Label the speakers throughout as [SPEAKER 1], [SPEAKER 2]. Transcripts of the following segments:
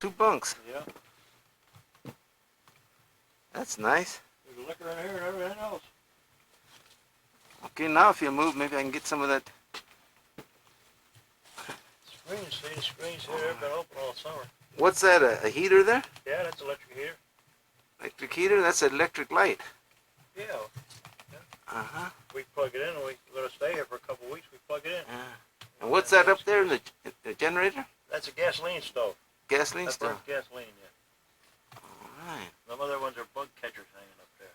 [SPEAKER 1] 2 bunks.
[SPEAKER 2] Yeah.
[SPEAKER 1] That's nice.
[SPEAKER 2] There's liquor in here and everything else.
[SPEAKER 1] Okay, now if you move, maybe I can get some of that.
[SPEAKER 2] Screens, see the screens here, they've been open all summer.
[SPEAKER 1] What's that, a heater there?
[SPEAKER 2] Yeah, that's electric heater.
[SPEAKER 1] Electric heater? That's an electric light.
[SPEAKER 2] Yeah.
[SPEAKER 1] Uh-huh.
[SPEAKER 2] We plug it in and we're going to stay here for a couple of weeks. We plug it in.
[SPEAKER 1] Yeah. And what's that up there in the generator?
[SPEAKER 2] That's a gasoline stove.
[SPEAKER 1] Gasoline
[SPEAKER 2] That
[SPEAKER 1] stove?
[SPEAKER 2] burns gasoline, yeah.
[SPEAKER 1] All right.
[SPEAKER 2] Some other ones are bug catchers hanging up there.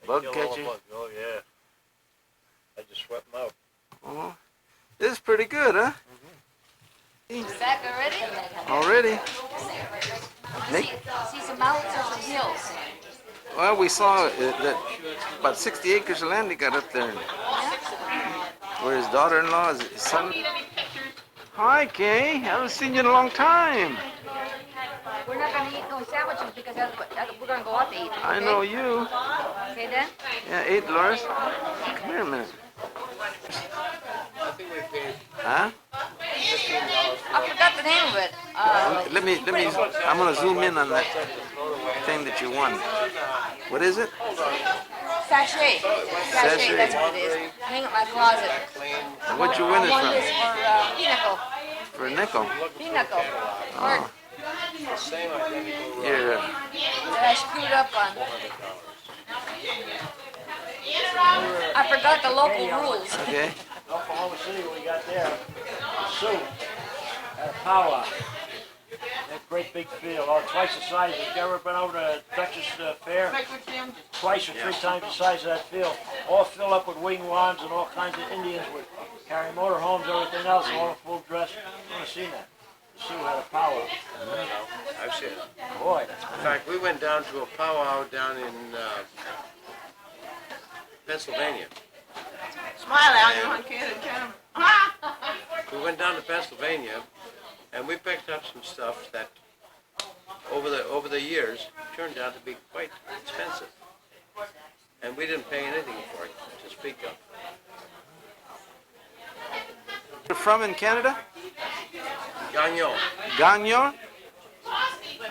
[SPEAKER 2] They
[SPEAKER 1] Bug
[SPEAKER 2] kill all the
[SPEAKER 1] catchers?
[SPEAKER 2] bugs. Oh, yeah. I just swept them out.
[SPEAKER 1] Oh, this is pretty good, huh?
[SPEAKER 3] Is that already?
[SPEAKER 1] Already?
[SPEAKER 3] See some mountains or some hills?
[SPEAKER 1] Well, we saw that about 60 acres of land he got up there. Where his daughter-in-law, his son. Hi, Kay. I haven't seen you in a long time.
[SPEAKER 3] We're not going to eat no sandwiches because we're going to go out to eat. Okay?
[SPEAKER 1] I know you.
[SPEAKER 3] Okay, then?
[SPEAKER 1] Yeah, 8, Dolores. Come here a minute. Huh?
[SPEAKER 3] I forgot the name of it.
[SPEAKER 1] Let me, I'm going to zoom in on that thing that you won. What is it?
[SPEAKER 3] Sachet. Sachet, that's what it is. Hang up my closet.
[SPEAKER 1] What you win it
[SPEAKER 3] I won
[SPEAKER 1] from?
[SPEAKER 3] this for pinnacle.
[SPEAKER 1] For a nickel.
[SPEAKER 3] Pinnacle.
[SPEAKER 1] Oh. Here.
[SPEAKER 3] That I screwed up on. I forgot the local rules.
[SPEAKER 1] Okay.
[SPEAKER 2] Oklahoma City, we got there. Sue had a powwow. That great big field, all twice the size. Have you ever been over to Texas Fair? Twice or 3 times the size of that field. All filled up with wigwams and all kinds of Indians with carrying motorhomes, everything else, all in full dress. I've never seen that. Sue had a powwow.
[SPEAKER 4] I've seen it.
[SPEAKER 2] Boy, that's
[SPEAKER 4] In fact, we went down to a powwow down in Pennsylvania.
[SPEAKER 5] Smile out, you want kid and come.
[SPEAKER 4] We went down to Pennsylvania, and we picked up some stuff that, over the years, turned out to be quite expensive, and we didn't pay anything for it to speak of.
[SPEAKER 1] You're from in Canada?
[SPEAKER 4] Gagnon.
[SPEAKER 1] Gagnon?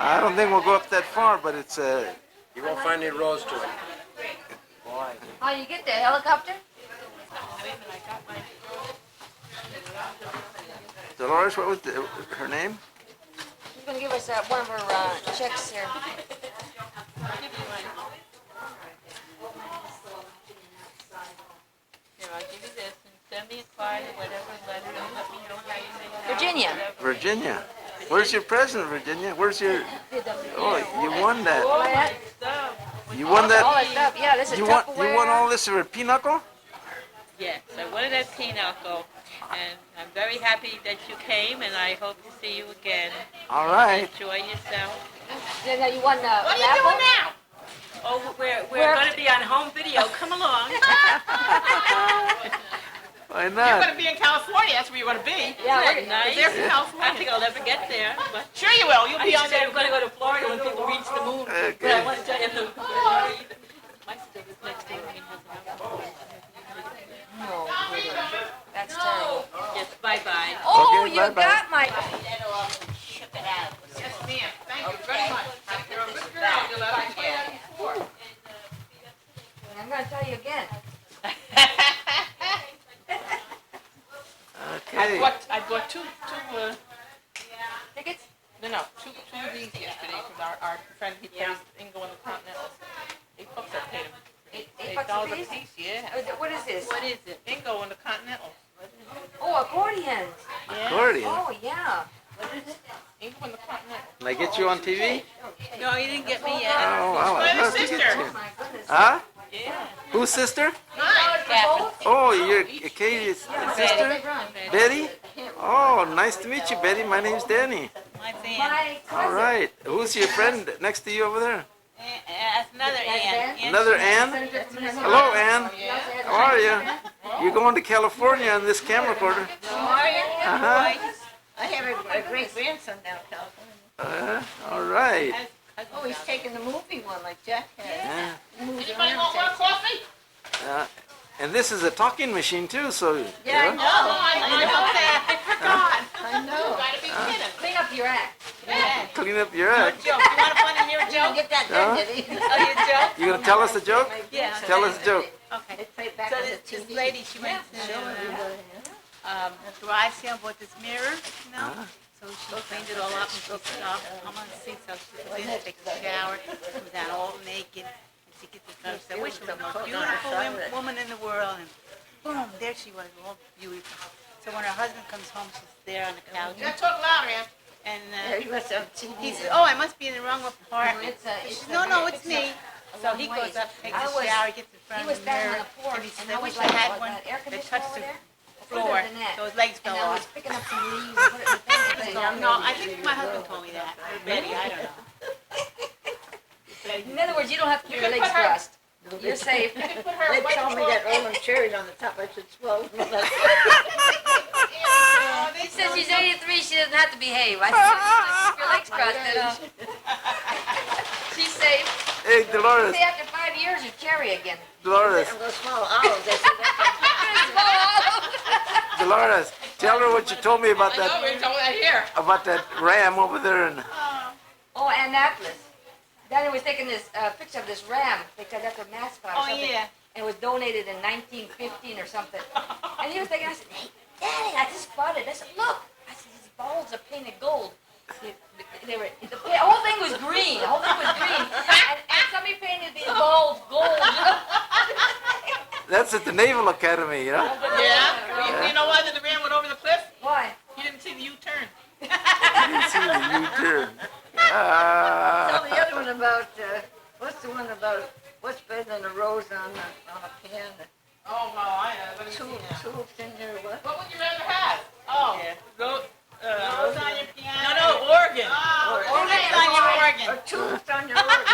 [SPEAKER 1] I don't think we'll go up that far, but it's
[SPEAKER 4] You won't find any roads to it.
[SPEAKER 2] boy.
[SPEAKER 3] How you get there? Helicopter?
[SPEAKER 1] Dolores, what was her name?
[SPEAKER 3] She's going to give us one of her checks here.
[SPEAKER 5] Here, I'll give you this and send me a card or whatever, letter, and let me know how you make it.
[SPEAKER 3] Virginia.
[SPEAKER 1] Virginia. Where's your present, Virginia? Where's your... Oh, you won that.
[SPEAKER 3] All that,
[SPEAKER 1] You won
[SPEAKER 3] all
[SPEAKER 1] that...
[SPEAKER 3] that stuff. Yeah, this is
[SPEAKER 1] You
[SPEAKER 3] Tupperware.
[SPEAKER 1] won all this for a pinochle?
[SPEAKER 5] Yes, I wanted that pinochle, and I'm very happy that you came, and I hope to see you again.
[SPEAKER 1] All right.
[SPEAKER 5] Enjoy yourself.
[SPEAKER 3] Then you won the
[SPEAKER 5] What are you
[SPEAKER 3] raffle?
[SPEAKER 5] doing now? Oh, we're going to be on home video. Come along.
[SPEAKER 1] Why
[SPEAKER 6] You're
[SPEAKER 1] not?
[SPEAKER 6] going to be in California. That's where you're going to be.
[SPEAKER 3] Yeah,
[SPEAKER 5] Isn't that nice?
[SPEAKER 6] There from
[SPEAKER 5] I
[SPEAKER 6] California.
[SPEAKER 5] think I'll never get there, but
[SPEAKER 6] Sure you will. You'll
[SPEAKER 5] I
[SPEAKER 6] be
[SPEAKER 5] used
[SPEAKER 6] on
[SPEAKER 5] to say
[SPEAKER 6] there.
[SPEAKER 5] I'm going to go to Florida when people reach the moon. But I
[SPEAKER 1] Okay.
[SPEAKER 5] want to tell you, my stuff is next door.
[SPEAKER 3] No, that's terrible.
[SPEAKER 5] Yes, bye-bye.
[SPEAKER 3] Oh,
[SPEAKER 1] Okay,
[SPEAKER 3] you
[SPEAKER 1] bye-bye.
[SPEAKER 3] got my...
[SPEAKER 5] Ship it out.
[SPEAKER 6] Yes, ma'am. Thank you very much. You're a good girl. You'll let me get
[SPEAKER 3] I'm going to tell you again.
[SPEAKER 1] Okay.
[SPEAKER 6] I bought two
[SPEAKER 3] Tickets?
[SPEAKER 6] two of these yesterday because our friend, he plays Ingo in the Continentals. $8 I paid him.
[SPEAKER 3] $8
[SPEAKER 6] $8
[SPEAKER 3] a piece?
[SPEAKER 6] yeah.
[SPEAKER 3] What is this?
[SPEAKER 5] What is it?
[SPEAKER 6] Ingo in the Continentals.
[SPEAKER 3] Oh, accordions.
[SPEAKER 1] Accordion.
[SPEAKER 3] Oh, yeah.
[SPEAKER 6] Ingo in the Continentals.
[SPEAKER 1] Can I get you on TV?
[SPEAKER 5] No, you didn't get me yet.
[SPEAKER 1] Oh, I'd
[SPEAKER 6] My
[SPEAKER 1] love to
[SPEAKER 6] sister.
[SPEAKER 1] get you.
[SPEAKER 3] Oh, my goodness.
[SPEAKER 1] Huh?
[SPEAKER 5] Yeah.
[SPEAKER 1] Whose sister?
[SPEAKER 5] Catherine.
[SPEAKER 1] Oh, you're Katie's sister? Betty? Oh, nice to meet you, Betty. My name's Danny.
[SPEAKER 5] My fan.
[SPEAKER 3] My cousin.
[SPEAKER 1] All right. Who's your friend next to you over there?
[SPEAKER 5] That's another Ann.
[SPEAKER 1] Another Ann? Hello, Ann. How are you? You're going to California on this camcorder. Uh-huh.
[SPEAKER 5] I have a great grandson down in California.
[SPEAKER 1] All right.
[SPEAKER 5] Oh, he's taking the movie one like Jack had.
[SPEAKER 1] Yeah.
[SPEAKER 6] Anybody want more coffee?
[SPEAKER 1] And this is a talking machine too, so
[SPEAKER 5] Yeah, I know.
[SPEAKER 6] I know that. I forgot.
[SPEAKER 5] I know.
[SPEAKER 6] You got to be kidding.
[SPEAKER 3] Clean up your act.
[SPEAKER 5] Yeah.
[SPEAKER 1] Clean up your
[SPEAKER 5] Your
[SPEAKER 1] act.
[SPEAKER 5] joke. You want to put in your joke?
[SPEAKER 3] Get that
[SPEAKER 1] Huh?
[SPEAKER 3] did he?
[SPEAKER 5] Oh, your joke?
[SPEAKER 1] You gonna tell us a joke?
[SPEAKER 5] Yeah.
[SPEAKER 1] Tell us a joke.
[SPEAKER 5] Okay.
[SPEAKER 3] Play it back
[SPEAKER 5] So
[SPEAKER 3] on the
[SPEAKER 5] this
[SPEAKER 3] TV.
[SPEAKER 5] lady, she went to a garage sale and bought this mirror, you know?
[SPEAKER 1] Uh-huh.
[SPEAKER 5] So she cleaned it all up and she stopped. I'm on the seat, so she was in, takes a shower, comes down all naked, and she gets the phone and said, "Wish you were the most beautiful woman in the world." And boom, there she was, all beautiful. So when her husband comes home, she's there on the couch.
[SPEAKER 6] You gotta talk louder, Ann.
[SPEAKER 5] And
[SPEAKER 3] You must have TV.
[SPEAKER 5] he says, "Oh, I must be in the wrong apartment."
[SPEAKER 3] It's
[SPEAKER 5] She says, "No, it's me." So he goes up, takes a shower, gets in front of the mirror, and he says, "I wish I had one that touched the floor, so his legs fell
[SPEAKER 3] And I was
[SPEAKER 5] off."
[SPEAKER 3] picking up some leaves and put it in the thing.
[SPEAKER 5] No, I think my husband told me that. Or Betty, I don't know.
[SPEAKER 3] In other words, you don't have to keep your
[SPEAKER 6] could
[SPEAKER 3] legs
[SPEAKER 6] put her-
[SPEAKER 3] crossed. You're safe.
[SPEAKER 6] Put her
[SPEAKER 7] They
[SPEAKER 6] away
[SPEAKER 7] told me
[SPEAKER 6] from-
[SPEAKER 7] that rolling cherries on the top, I should swallow them.
[SPEAKER 3] She says she's 83, she doesn't have to behave. I said, keep your legs crossed. Then. She's safe.
[SPEAKER 1] Hey, Dolores.
[SPEAKER 3] Say after 5 years, you carry again.
[SPEAKER 1] Dolores.
[SPEAKER 7] I'm gonna swallow olives, they said that.
[SPEAKER 1] Dolores. Tell her what you told me about
[SPEAKER 6] I know,
[SPEAKER 1] that.
[SPEAKER 6] we told that here.
[SPEAKER 1] About that ram over there in.
[SPEAKER 3] Oh, Annapolis. Danny was taking this picture of this ram because that's a mascot or
[SPEAKER 5] Oh,
[SPEAKER 3] something.
[SPEAKER 5] yeah.
[SPEAKER 3] And it was donated in 1915 or something. And he was thinking, I said, "Hey, Danny, I just spotted." I said, "Look." I said, "His balls are painted gold." The whole thing was green. The whole thing was green. And somebody painted these balls gold.
[SPEAKER 1] That's at the Naval Academy, you know.
[SPEAKER 6] Yeah. You know why the ram went over the cliff?
[SPEAKER 3] Why?
[SPEAKER 6] He didn't see the U-turn.
[SPEAKER 1] You didn't see the U-turn.
[SPEAKER 7] Tell the other one about, what's the one about, what's better than a rose on a piano?
[SPEAKER 6] Oh, well, I let me see now.
[SPEAKER 7] Tulips in your what?
[SPEAKER 6] What would you rather have? Oh,
[SPEAKER 5] Yeah.
[SPEAKER 6] rose on your piano.
[SPEAKER 5] No, organ.
[SPEAKER 6] Oh,
[SPEAKER 5] Organ's on your organ.
[SPEAKER 7] Or tulips on your organ.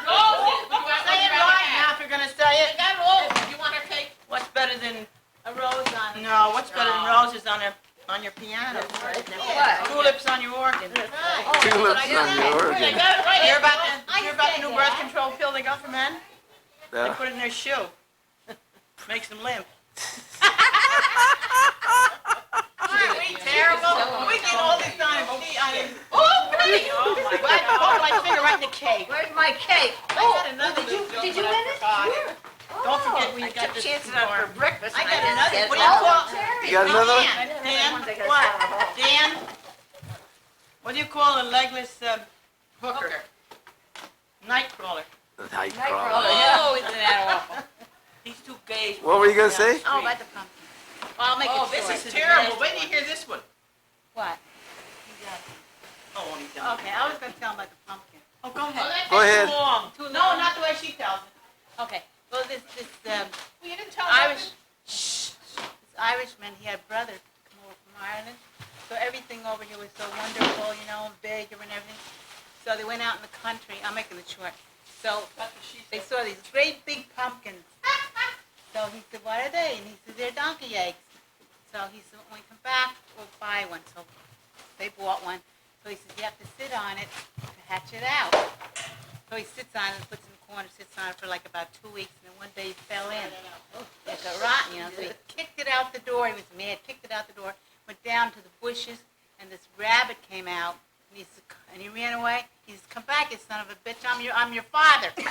[SPEAKER 6] roses. Say it right now if you're gonna say it. That rose. You want her cake?
[SPEAKER 5] What's better than
[SPEAKER 6] A rose on.
[SPEAKER 5] no? What's better than roses on your piano?
[SPEAKER 3] What?
[SPEAKER 5] Tulips on your organ.
[SPEAKER 6] Right.
[SPEAKER 1] Tulips on your
[SPEAKER 6] I
[SPEAKER 1] organ.
[SPEAKER 6] got it right.
[SPEAKER 5] Hear about
[SPEAKER 6] I
[SPEAKER 5] the new
[SPEAKER 6] said
[SPEAKER 5] birth
[SPEAKER 6] that.
[SPEAKER 5] control pill they got for men? They
[SPEAKER 1] Yeah.
[SPEAKER 5] put it in their shoe. Makes them limp.
[SPEAKER 6] Aren't we terrible? We get all this time. Oh, pretty. Oh, my God. Hold my finger right in the cake.
[SPEAKER 7] Where's my cake?
[SPEAKER 6] I got another little joke,
[SPEAKER 3] Did you
[SPEAKER 6] but
[SPEAKER 3] win
[SPEAKER 6] I
[SPEAKER 3] it?
[SPEAKER 6] forgot. Don't forget
[SPEAKER 3] Oh,
[SPEAKER 6] we
[SPEAKER 7] I
[SPEAKER 6] got
[SPEAKER 7] took
[SPEAKER 6] this
[SPEAKER 7] chances
[SPEAKER 6] before.
[SPEAKER 7] on for breakfast.
[SPEAKER 6] I
[SPEAKER 7] and
[SPEAKER 6] got
[SPEAKER 7] didn't
[SPEAKER 6] another.
[SPEAKER 7] get
[SPEAKER 6] What do
[SPEAKER 7] it.
[SPEAKER 6] you call?
[SPEAKER 1] You got another?
[SPEAKER 6] Dan,
[SPEAKER 7] Ones I got
[SPEAKER 6] what?
[SPEAKER 7] out of the hall.
[SPEAKER 6] Dan?
[SPEAKER 5] What do you call a legless
[SPEAKER 6] Hooker.
[SPEAKER 5] nightcrawler?
[SPEAKER 1] Nightcrawler.
[SPEAKER 5] Oh, isn't that awful? These two gays.
[SPEAKER 1] What were you gonna say?
[SPEAKER 5] Oh, about the pumpkin. Well, I'll make
[SPEAKER 6] Oh,
[SPEAKER 5] it
[SPEAKER 6] this
[SPEAKER 5] short.
[SPEAKER 6] is terrible. Wait till you hear this one.
[SPEAKER 5] What?
[SPEAKER 6] Oh, only done.
[SPEAKER 5] Okay, I was going to tell them about the pumpkin. Oh, go
[SPEAKER 6] Oh,
[SPEAKER 5] ahead.
[SPEAKER 6] that
[SPEAKER 1] Go
[SPEAKER 6] takes
[SPEAKER 1] ahead.
[SPEAKER 6] too long.
[SPEAKER 5] Too
[SPEAKER 6] No,
[SPEAKER 5] long?
[SPEAKER 6] not the way she tells it.
[SPEAKER 5] Okay. Well, this
[SPEAKER 6] Well, you didn't tell
[SPEAKER 5] Irish,
[SPEAKER 6] nothing.
[SPEAKER 5] this Irishman, he had a brother come over from Ireland. So everything over here was so wonderful, you know, bigger and everything. So they went out in the country. I'm making it short. So
[SPEAKER 6] That's what she
[SPEAKER 5] they
[SPEAKER 6] said.
[SPEAKER 5] saw these great big pumpkins. So he said, "What are they?" And he said, "They're donkey eggs." So he said, "When we come back, we'll buy one." So they bought one. So he said, "You have to sit on it to hatch it out." So he sits on it, puts it in the corner, sits on it for like about 2 weeks, and then one day he fell in. It got rotten, you know. So he kicked it out the door. He was mad. Kicked it out the door. Went down to the bushes, and this rabbit came out. And he ran away. He says, "Come back, you son of a bitch! I'm your father." It's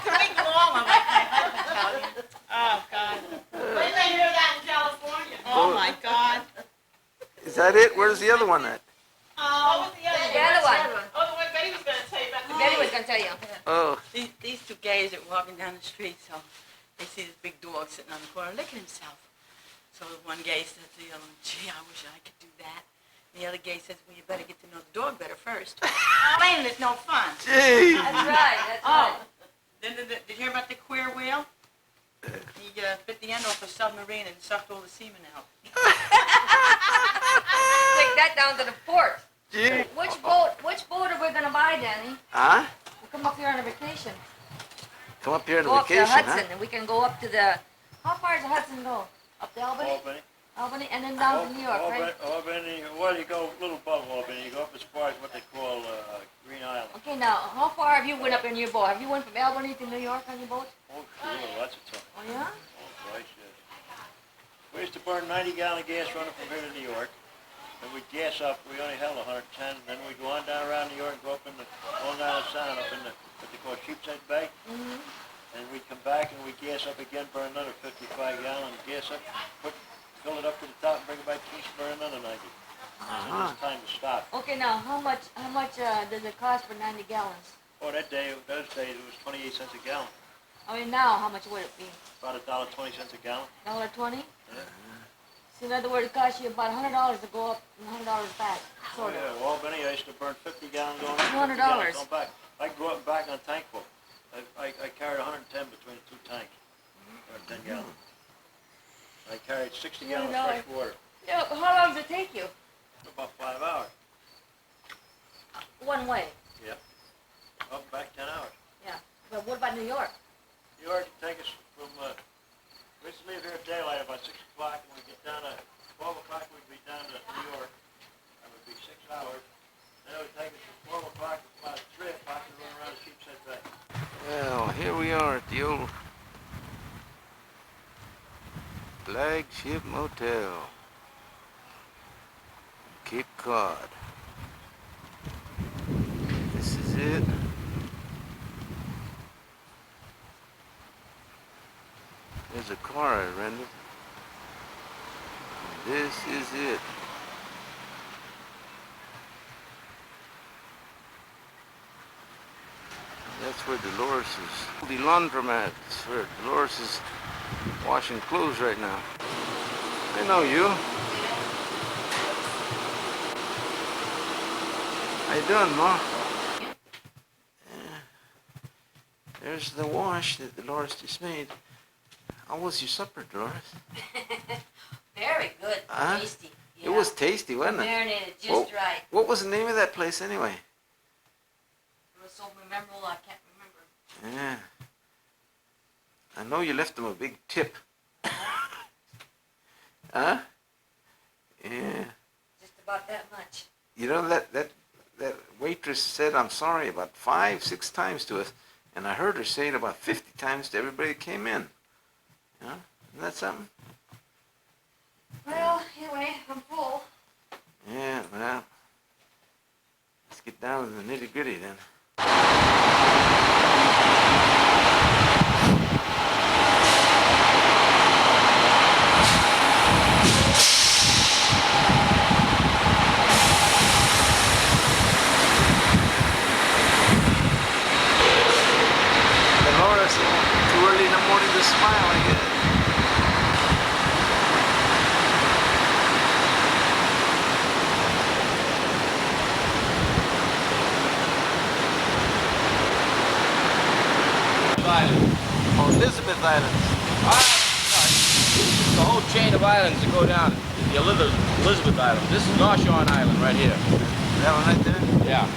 [SPEAKER 5] a big long one, like my husband tells you. Oh God.
[SPEAKER 6] Wait till you hear that in California.
[SPEAKER 5] Oh my God.
[SPEAKER 1] Is that it? Where's the other one at?
[SPEAKER 6] What was the other
[SPEAKER 3] The
[SPEAKER 6] one?
[SPEAKER 3] other one.
[SPEAKER 6] Oh, the one Betty was going to tell you about.
[SPEAKER 3] Betty was going to tell you.
[SPEAKER 1] Oh,
[SPEAKER 5] These two gays are walking down the street, so they see this big dog sitting on the corner licking himself. So one gay says to the other one, "Gee, I wish I could do that." And the other gay says, "Well, you better get to know the dog better first." Playing is no fun.
[SPEAKER 1] gee.
[SPEAKER 3] That's right. That's right.
[SPEAKER 5] Oh, then did you hear about the queer whale? He bit the end off a submarine and sucked all the semen out.
[SPEAKER 3] Take that down to the port.
[SPEAKER 1] Gee.
[SPEAKER 3] Which boat are we going to buy, Danny?
[SPEAKER 1] Huh?
[SPEAKER 3] We'll come up here on a vacation.
[SPEAKER 1] Come up here on
[SPEAKER 3] Go
[SPEAKER 1] a
[SPEAKER 3] up to the
[SPEAKER 1] vacation,
[SPEAKER 3] Hudson,
[SPEAKER 1] huh?
[SPEAKER 3] and we can go up to the... How far does the Hudson go? Up to Albany?
[SPEAKER 2] Albany.
[SPEAKER 3] Albany, and then down to New York, right?
[SPEAKER 2] Albany, well, you go a little above Albany, you go up as far as what they call Green Island.
[SPEAKER 3] Okay, now, how far have you went up in your boat? Have you went from Albany to New York on your boat?
[SPEAKER 2] Oh, sure, lots of time.
[SPEAKER 3] Oh, yeah?
[SPEAKER 2] Oh, Christ, yes. We used to burn 90-gallon gas running from here to New York. and we gas up, we only held 110, and then we go on down around New York and go up in the Long Island Sound, up in the, what they call Sheepshead Bay. And we come back and we gas up again, burn another 55 gallon, gas up, fill it up to the top and bring it back to East, burn another 90. And it's time to stop.
[SPEAKER 3] Okay, now how much does it cost for 90 gallons?
[SPEAKER 2] Oh, those days it was 28 cents a gallon.
[SPEAKER 3] I mean, now how much would it be?
[SPEAKER 2] About $1.20 a gallon.
[SPEAKER 3] $1.20?
[SPEAKER 2] Yeah.
[SPEAKER 3] So in other words, it costs you about $100 to go up and $100 back,
[SPEAKER 2] Oh
[SPEAKER 3] sort of.
[SPEAKER 2] yeah, Albany, I used to burn 50 gallons going up,
[SPEAKER 3] $200.
[SPEAKER 2] 50 gallons going back. I could go up and back on tank full. I carried 110 between the two tanks, or 10 gallons. I carried 60 gallons of fresh water.
[SPEAKER 3] Yeah, how long does it take you?
[SPEAKER 2] About 5 hours.
[SPEAKER 3] One way.
[SPEAKER 2] Yep. Up and back 10 hours.
[SPEAKER 3] Yeah. But what about New York?
[SPEAKER 2] New York can take us from, we used to leave here at daylight about 6 o'clock, and we get down to 12 o'clock, we'd be down to New York. That would be 6 hours. Then it would take us from 12 o'clock to about 3 o'clock to run around the Sheepshead Bay.
[SPEAKER 1] Well, here we are at the old Flagship Motel, Cape Cod. This is it. There's a car I rented. This is it. That's where Dolores is. The laundromat is where Dolores is washing clothes right now. I know you. How you doing, Ma? Yeah. There's the wash that Dolores just made. How was your supper, Dolores?
[SPEAKER 3] Very good.
[SPEAKER 1] Huh?
[SPEAKER 3] Tasty.
[SPEAKER 1] It was tasty, wasn't it?
[SPEAKER 3] Marinated just right.
[SPEAKER 1] What was the name of that place anyway?
[SPEAKER 3] It was so memorable, I can't remember.
[SPEAKER 1] Yeah. I know you left them a big tip. Huh? Yeah.
[SPEAKER 3] Just about that much.
[SPEAKER 1] You know, that waitress said I'm sorry about 5, 6 times to us, and I heard her say it about 50 times to everybody that came in. You know? Isn't that something?
[SPEAKER 3] Well, anyway, I'm full.
[SPEAKER 1] Yeah, well, let's get down to the nitty-gritty then. Dolores, too early in the morning to smile, I guess.
[SPEAKER 8] Island.
[SPEAKER 1] Oh, Elizabeth Islands.
[SPEAKER 8] The whole chain of islands that go down the Elizabeth Island. This is North Shore Island right here.
[SPEAKER 1] That one right there?
[SPEAKER 8] Yeah.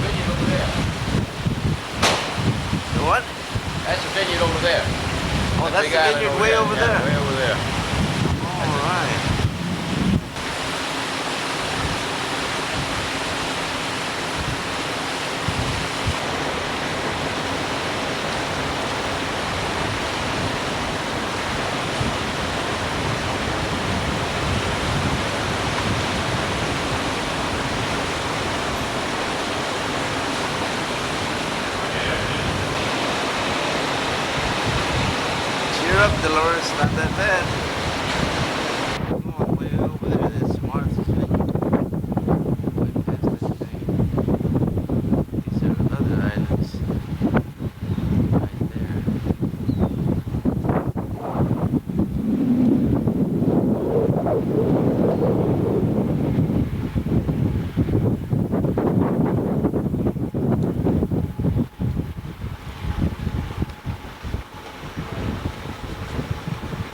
[SPEAKER 8] Vineyard over there.
[SPEAKER 1] The what?
[SPEAKER 8] That's the vineyard over there.
[SPEAKER 1] Oh,
[SPEAKER 8] That
[SPEAKER 1] that's
[SPEAKER 8] big
[SPEAKER 1] the
[SPEAKER 8] island
[SPEAKER 1] vineyard way over
[SPEAKER 8] Yeah,
[SPEAKER 1] there.
[SPEAKER 8] way over there.
[SPEAKER 1] All right. Cheer up, Dolores. Not that bad. Come on, way over there. That's Martha's Vineyard. Way past this thing. These are other islands. Right there.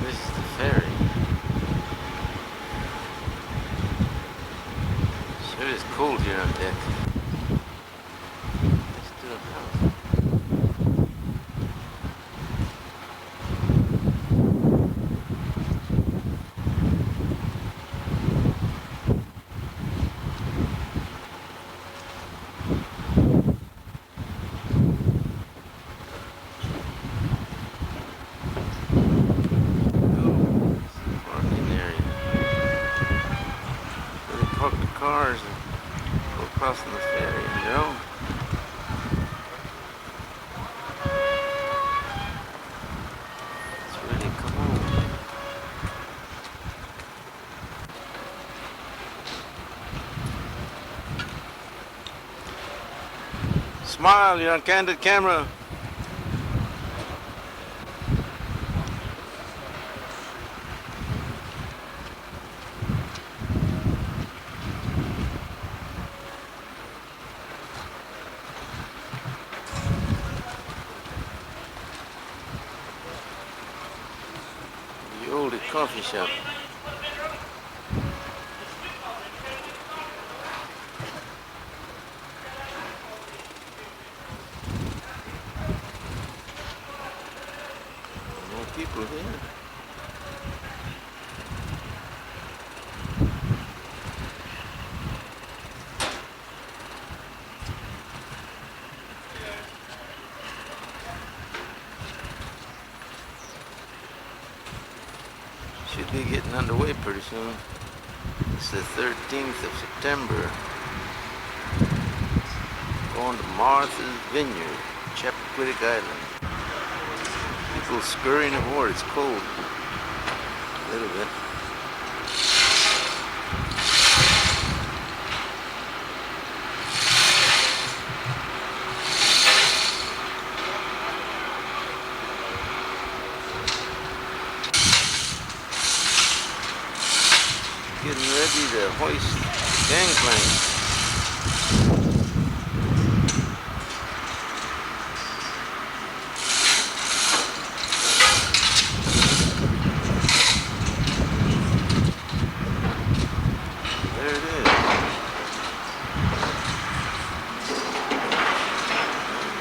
[SPEAKER 1] This is the ferry. Sure is cold here on deck. Let's do a house. Oh. cars and go crossing the ferry, you know. It's really cool. Smile, you're on candid camera. The old coffee shop. More people here. Should be getting underway pretty soon. It's the 13th of September. Going to Martha's Vineyard, Chappaquiddick Island. People scurrying aboard. It's cold. A little bit. Getting ready to hoist gangplank. There it is.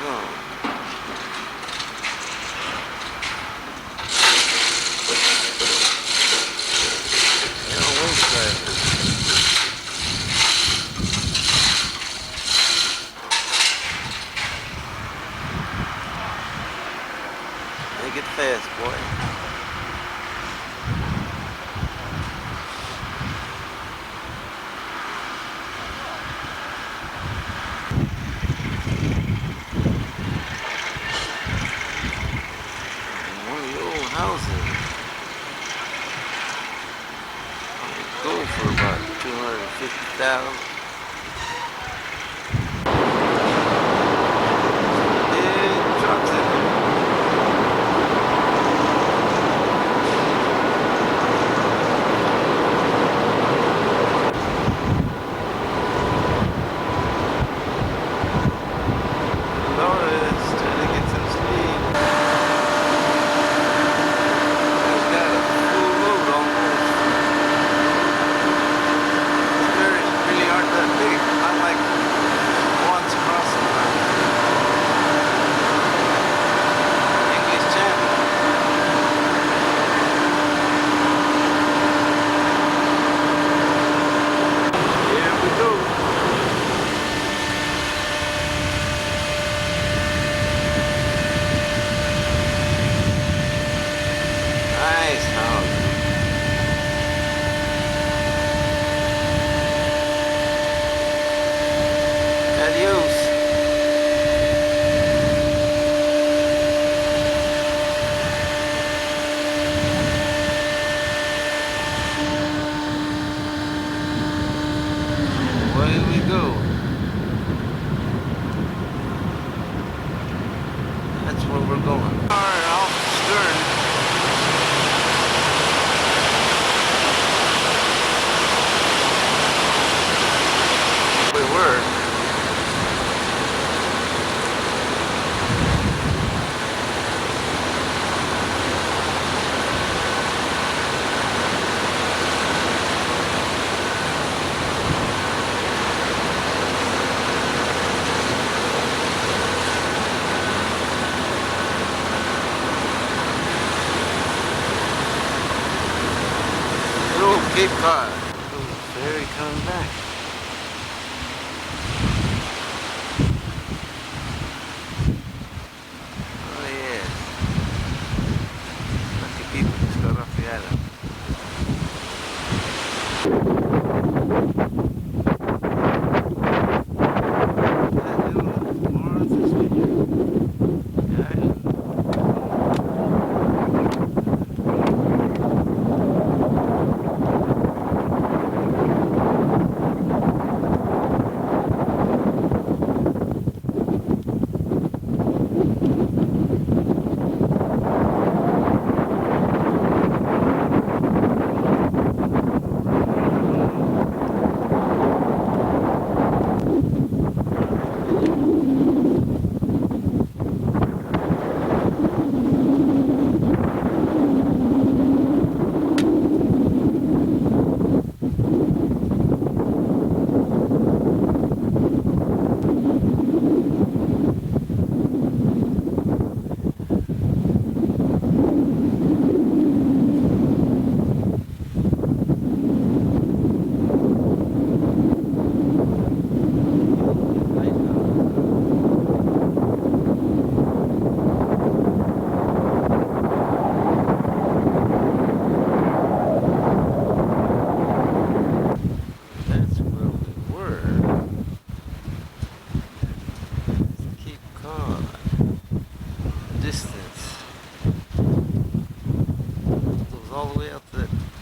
[SPEAKER 1] Oh. Make it fast, boy. One of the old houses. Go for about 250,000. Big trucks in there. Dolores trying to get some sleep. I've got a full load almost. The ferries really aren't that big, unlike ones crossing the English Channel. Here we go. Nice house. Adios. Away we go. That's where we're going. Off the stern. We were. Oh, Cape Cod. Oh, ferry coming back. Oh yes. Lucky people just got off the island.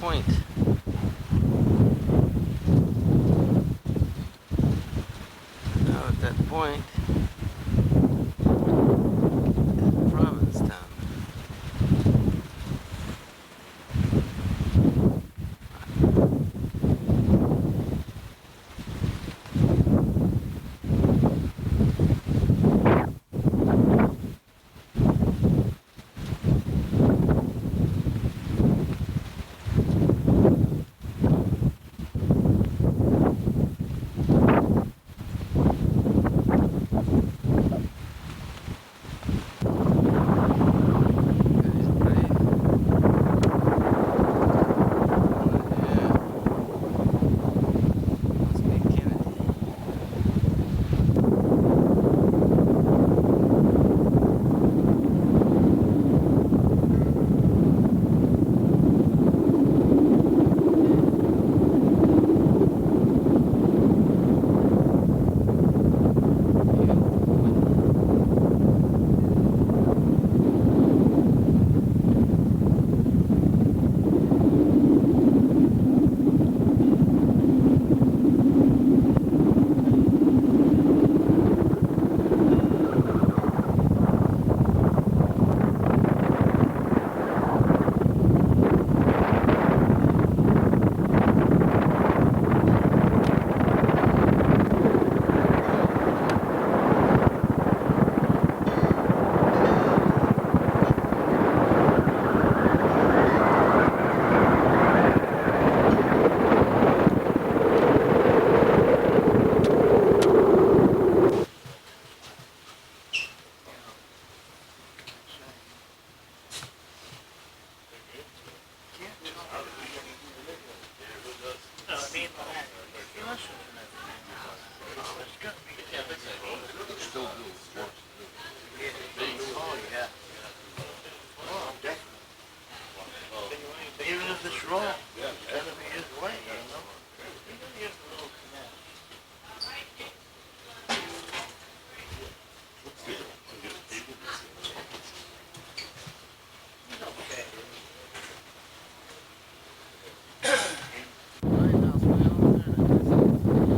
[SPEAKER 1] point. Now at that point, Provincetown.
[SPEAKER 9] Even if it's wrong, it's gotta be his way, you know?
[SPEAKER 1] Lighthouse way over there.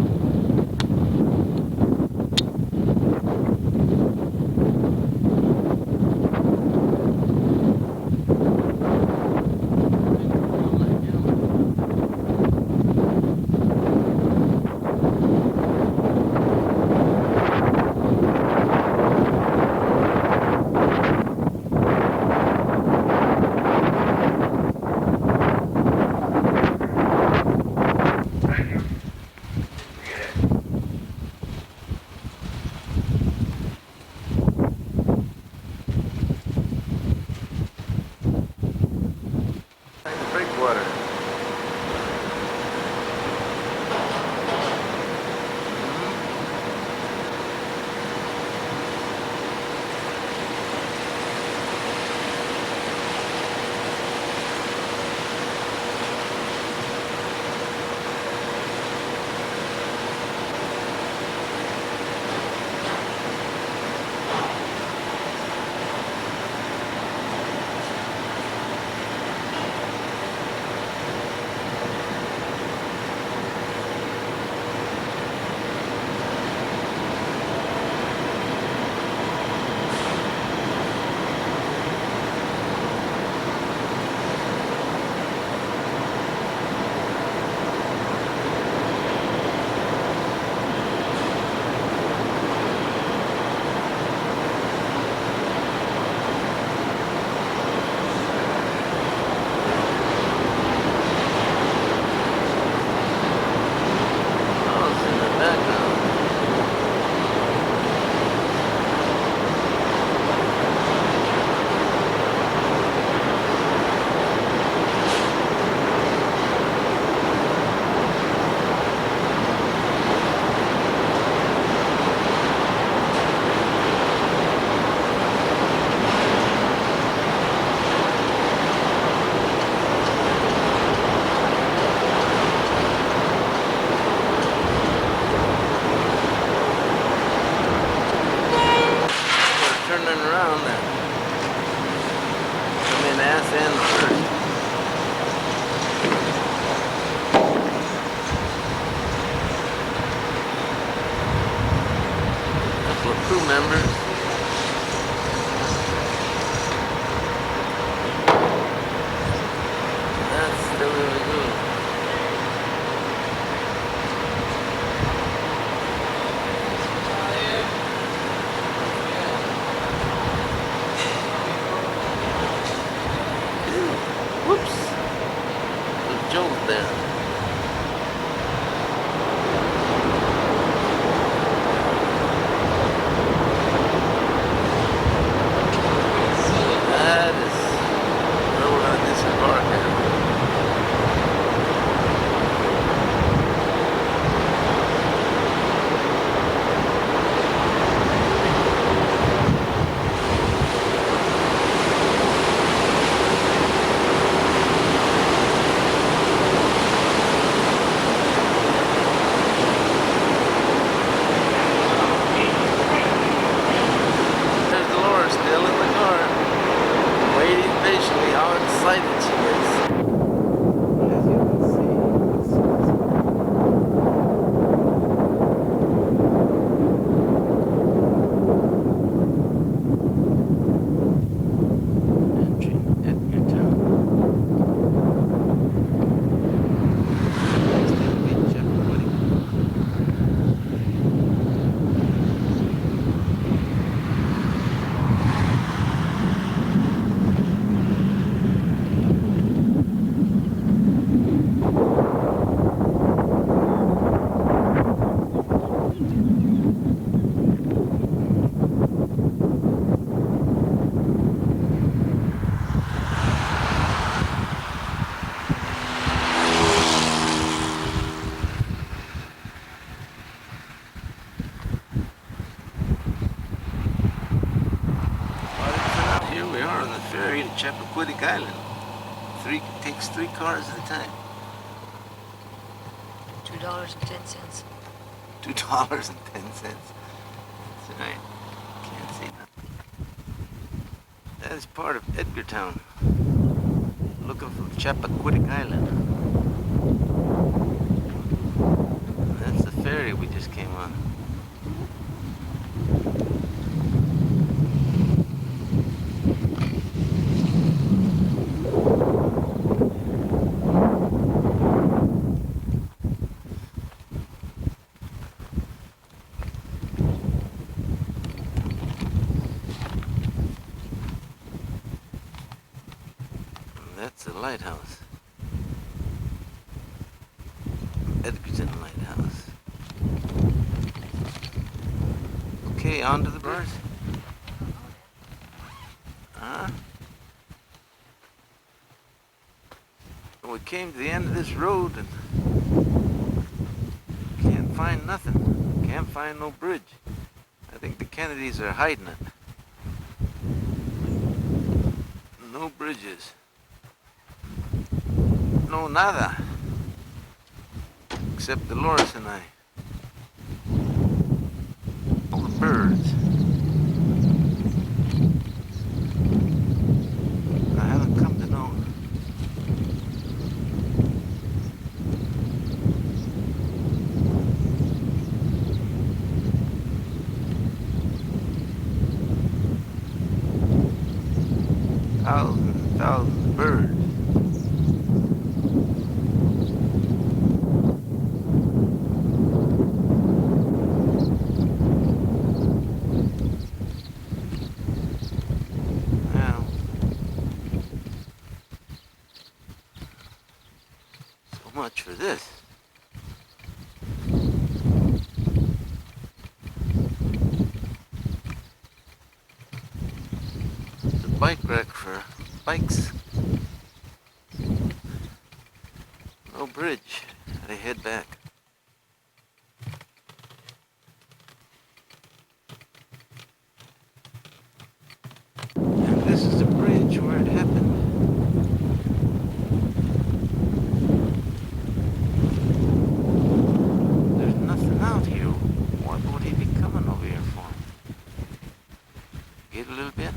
[SPEAKER 1] shows there. That is where we're gonna disembark at. There's Dolores still in the car, waiting patiently. How excited she is. As you can see, entering Edgartown. Still be Chappaquiddy. Here we are on the ferry to Chappaquiddick Island. Takes 3 cars at a time.
[SPEAKER 3] $2.10.
[SPEAKER 1] $2.10. That's right. Can't see nothing. That is part of Edgartown. Looking from Chappaquiddick Island. That's the ferry we just came on. That's the lighthouse. Edgerton Lighthouse. Okay, on to the birds. Huh? We came to the end of this road and can't find nothing. Can't find no bridge. I think the Kennedys are hiding it. No bridges. No nada. Except Dolores and I. All the birds. I haven't come to know. Thousands and thousands of birds. Much for this. It's a bike rack for bikes. No bridge. They head back. And this is the bridge where it happened. Out here. What would he be coming over here for? Get a little bit?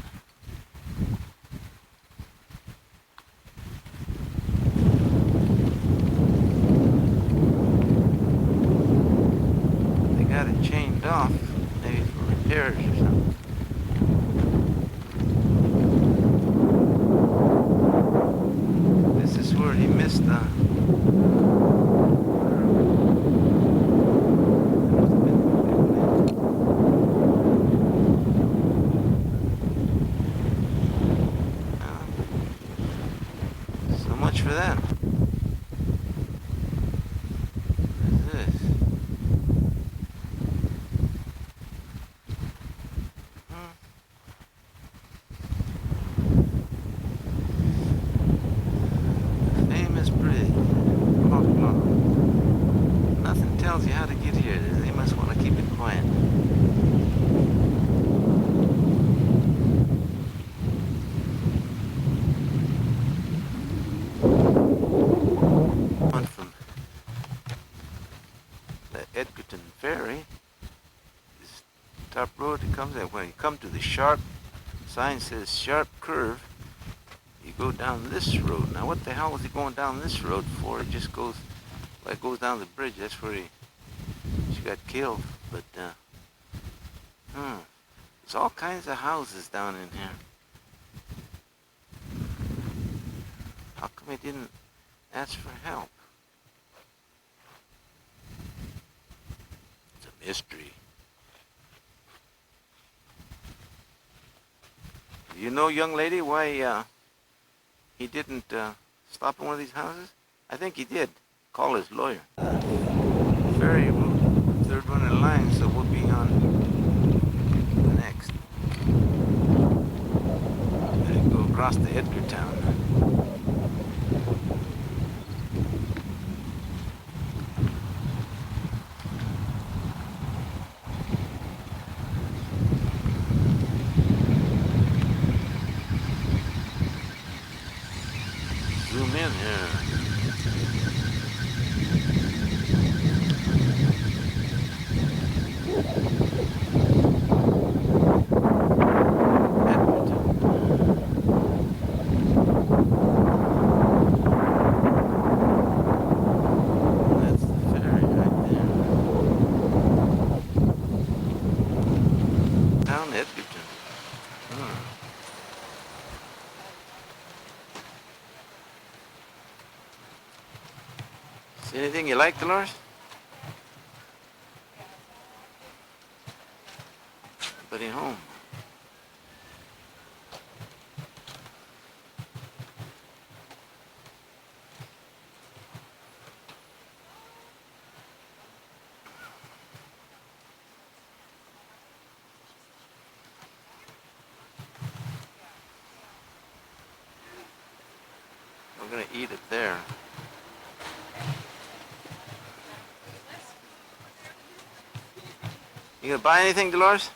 [SPEAKER 1] sharp road it comes at. When you come to the sharp, sign says sharp curve, you go down this road. Now what the hell was he going down this road for? It just goes, well, it goes down the bridge. That's where she got killed. But, there's all kinds of houses down in here. How come he didn't ask for help? It's a mystery. You know, young lady, why he didn't stop in one of these houses? I think he did. Call his lawyer. Ferry, third one in line, so we'll be on next. Gotta go across to Edgartown. Zoom in here. That's the ferry right there. Down Edgerton. See anything you like, Dolores? Anybody home? We're gonna eat it there. You gonna buy anything, Dolores?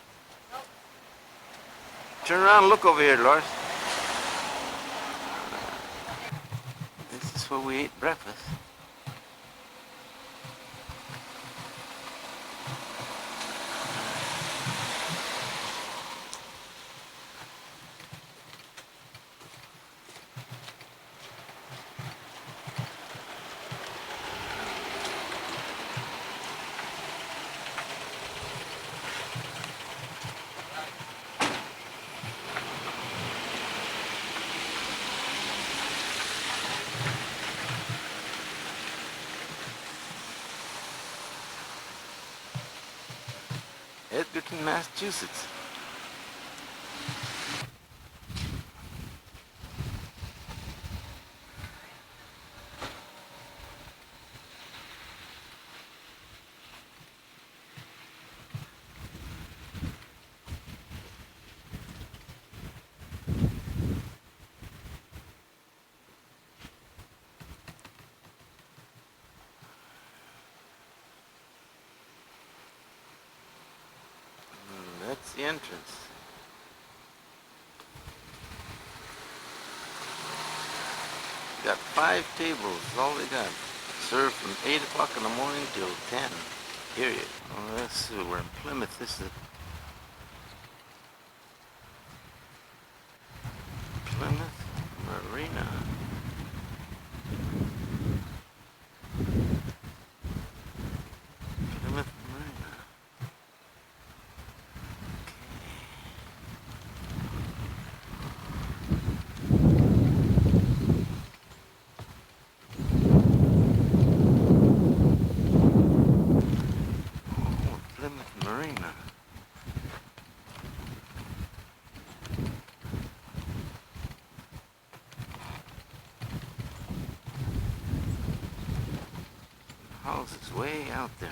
[SPEAKER 1] Turn around and look over here, Dolores. This is where we ate breakfast. Edgerton, Massachusetts. That's the entrance. Got 5 tables, all they got. Served from 8 o'clock in the morning till 10, period. Oh, let's see, we're in Plymouth. This is Plymouth Marina. Plymouth Marina. Plymouth Marina. Houses way out there.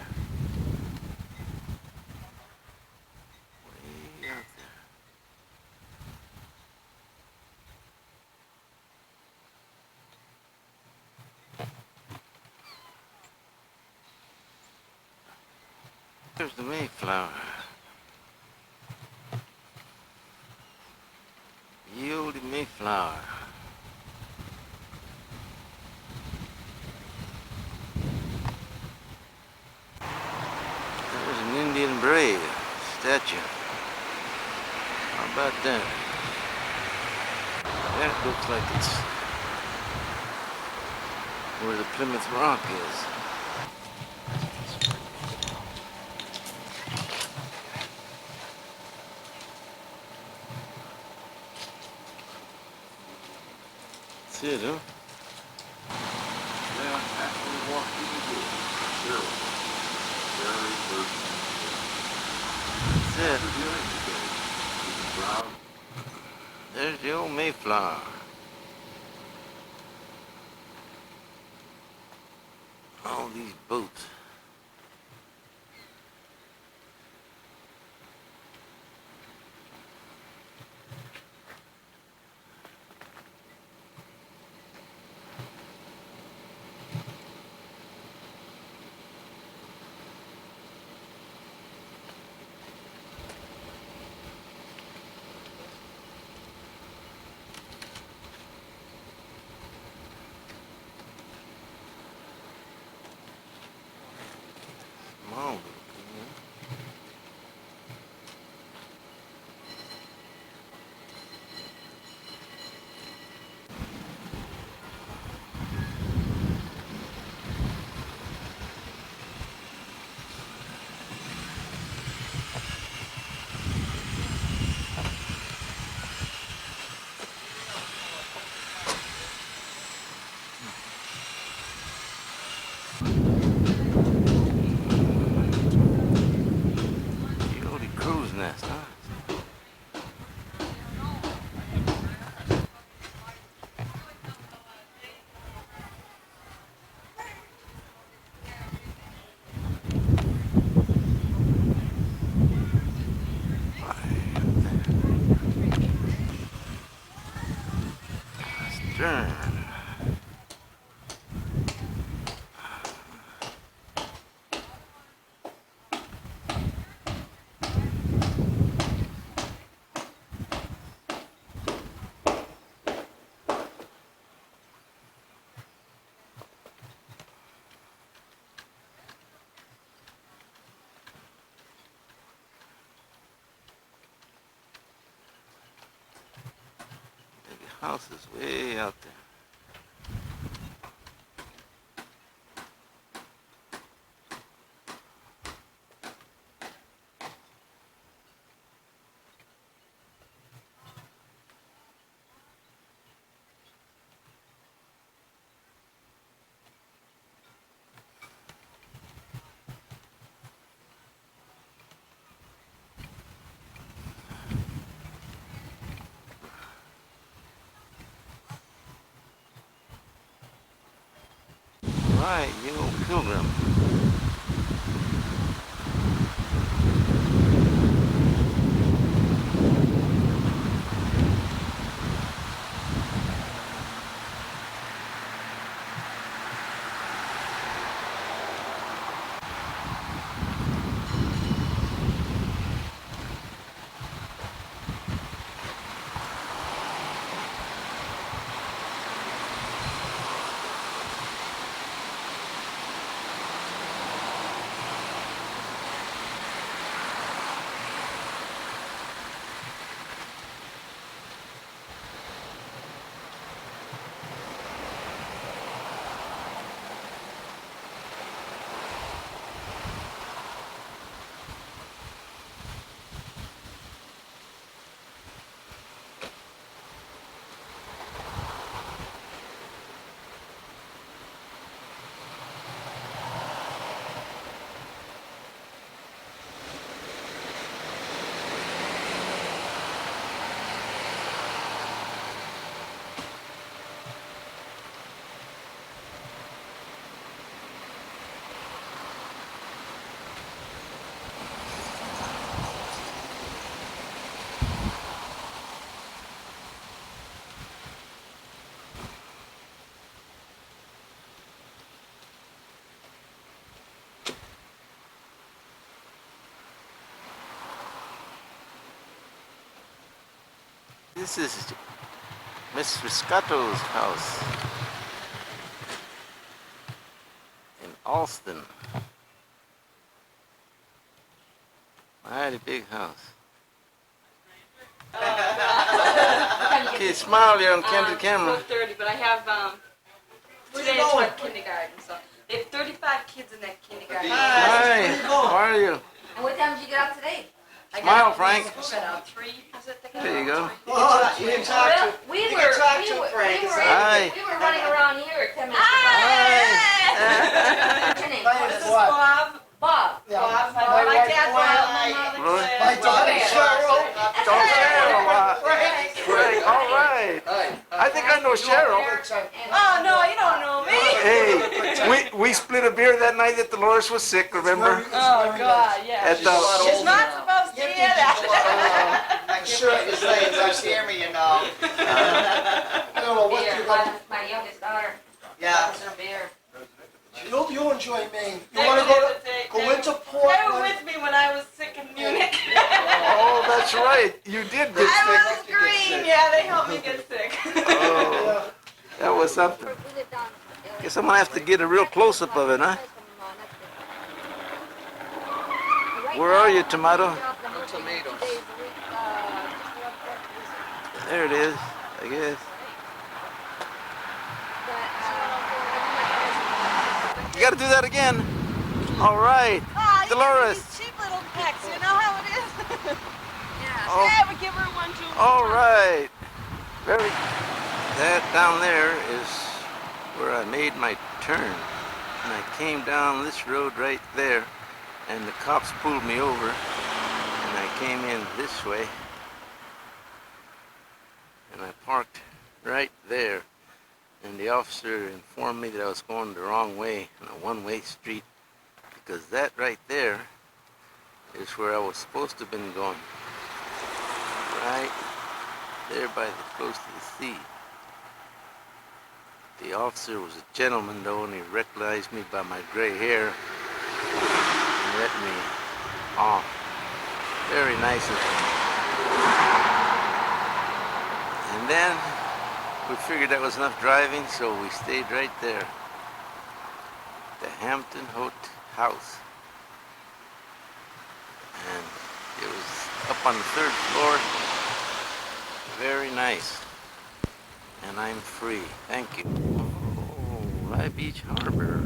[SPEAKER 1] Way out there. There's the Mayflower. Ye olde Mayflower. There's an Indian brave statue. about that? That looks like it's where the Plymouth Rock is. That's it, huh?
[SPEAKER 10] Yeah, after we walk through the door, Cheryl, very first
[SPEAKER 1] That's it.
[SPEAKER 10] after dinner today, we can drive.
[SPEAKER 1] There's the old Mayflower. All these boats. Small boat, Coyote crow's nest, huh? Stern. Maybe house is way out there. Right, you old pilgrim. This is Miss Riscato's house in Alston. Mighty big house. Okay, smile, you're on candid camera.
[SPEAKER 3] 4:30, but I have today is my kindergarten, so they have 35 kids in that kindergarten.
[SPEAKER 1] Hi, how are you?
[SPEAKER 3] And what time did you get out today?
[SPEAKER 1] Smile, Frank.
[SPEAKER 3] Got out 3. Is it?
[SPEAKER 1] There you go.
[SPEAKER 6] You can talk
[SPEAKER 3] Well,
[SPEAKER 6] to,
[SPEAKER 3] we
[SPEAKER 6] you
[SPEAKER 3] were
[SPEAKER 6] can talk to Frank.
[SPEAKER 1] Hi.
[SPEAKER 3] we were running around here 10 minutes ago. What's your name?
[SPEAKER 6] This is Bob.
[SPEAKER 3] Bob.
[SPEAKER 6] Bob.
[SPEAKER 3] My
[SPEAKER 6] My
[SPEAKER 3] dad,
[SPEAKER 6] wife,
[SPEAKER 3] Bob. My mother,
[SPEAKER 1] Really?
[SPEAKER 3] Claire.
[SPEAKER 6] my daughter Cheryl.
[SPEAKER 1] Don't Cheryl. Frank, all right. I think I know Cheryl.
[SPEAKER 6] Oh, no, you don't know me.
[SPEAKER 1] Hey, we split a beer that night that Dolores was sick, remember?
[SPEAKER 3] Oh, God, yeah.
[SPEAKER 1] At the,
[SPEAKER 6] She's not supposed to hear that.
[SPEAKER 9] I'm sure you say it's us hear me, you know. I don't know what
[SPEAKER 3] Beer.
[SPEAKER 9] you got.
[SPEAKER 3] My youngest daughter.
[SPEAKER 9] Yeah.
[SPEAKER 3] Loves her beer.
[SPEAKER 9] You'll enjoy Maine. You
[SPEAKER 6] They
[SPEAKER 9] want to
[SPEAKER 6] were
[SPEAKER 9] go into
[SPEAKER 6] They were
[SPEAKER 9] Portland?
[SPEAKER 6] with me when I was sick in Munich.
[SPEAKER 1] oh, that's right. You did get
[SPEAKER 6] I
[SPEAKER 1] sick.
[SPEAKER 6] was green. Yeah, they helped me get sick.
[SPEAKER 1] Oh, that was something. Guess I'm gonna have to get a real close-up of it, huh? Where are you, Tomato?
[SPEAKER 7] Tomatoes.
[SPEAKER 1] There it is, I guess. You gotta do that again. All right. Dolores.
[SPEAKER 6] These cheap little pecks, you know how it is?
[SPEAKER 1] Oh,
[SPEAKER 6] Yeah, we give her one too.
[SPEAKER 1] all right. Very. That down there is where I made my turn. And I came down this road right there, and the cops pulled me over, and I came in this way, and I parked right there. And the officer informed me that I was going the wrong way on a one-way street, because that right there is where I was supposed to have been going. Right there by the close to the sea. The officer was a gentleman though, and he recognized me by my gray hair and let me off. Very nice of him. And then we figured that was enough driving, so we stayed right there. The Hampton House. And it was up on the 3rd floor. Very nice. And I'm free. Thank you. Oh, Rye Beach Harbor.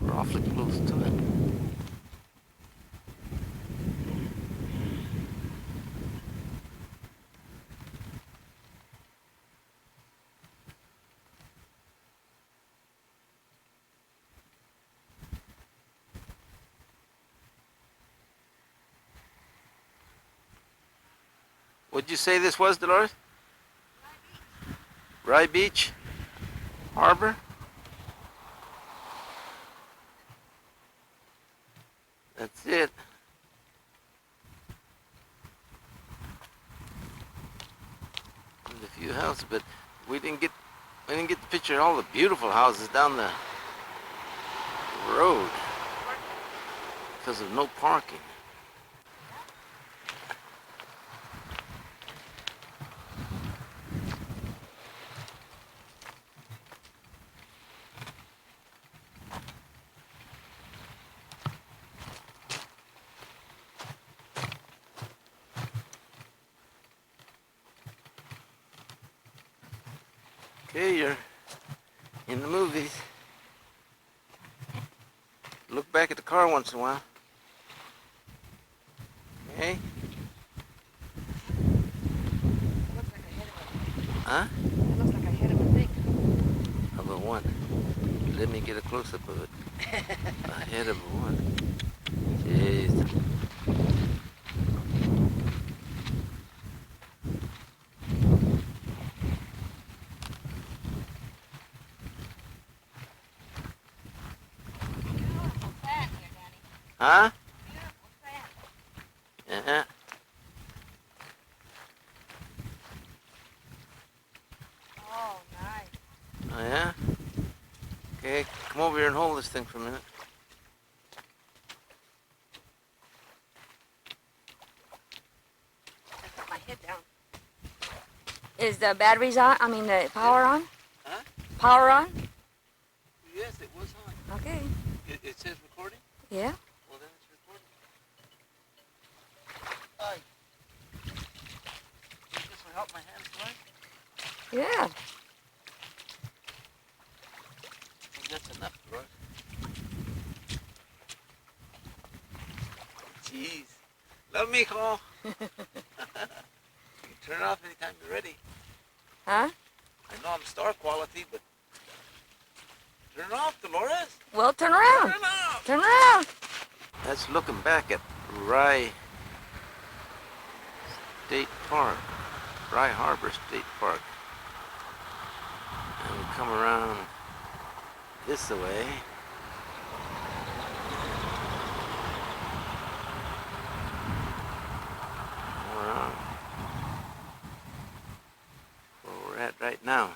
[SPEAKER 1] We're awfully close to it. What'd you say this was, Dolores? Rye Beach Harbor? That's it. There's a few houses, but we didn't get the picture of all the beautiful houses down the road because of no parking. Okay, you're in the movies. Look back at the car once in a while. Okay?
[SPEAKER 3] Looks like a head of
[SPEAKER 1] Huh?
[SPEAKER 3] it looks like a head of a thing.
[SPEAKER 1] Of a one. Let me get a close-up of it. A head of a one. Jeez. Huh? Yeah.
[SPEAKER 3] Oh, nice.
[SPEAKER 1] Oh, yeah? Okay, come over here and hold this thing for a minute.
[SPEAKER 3] I put my head down. Is the batteries on? I mean, the power on?
[SPEAKER 1] Huh?
[SPEAKER 3] Power on?
[SPEAKER 1] Yes, it was on.
[SPEAKER 3] Okay.
[SPEAKER 1] It says recording?
[SPEAKER 3] Yeah.
[SPEAKER 1] Well, then it's recording. Hi. This will
[SPEAKER 9] help my hands work?
[SPEAKER 7] Yeah.
[SPEAKER 9] I think that's enough, Doris.
[SPEAKER 1] Jeez. Love me, mijo. You can turn it off anytime you're ready.
[SPEAKER 7] Huh?
[SPEAKER 1] I know I'm star quality, but turn it off, Dolores.
[SPEAKER 7] Well, turn around.
[SPEAKER 1] Turn it off.
[SPEAKER 7] Turn around.
[SPEAKER 1] That's looking back at Rye State Park, Rye Harbor State Park. And we come around this way. Around where we're at right now.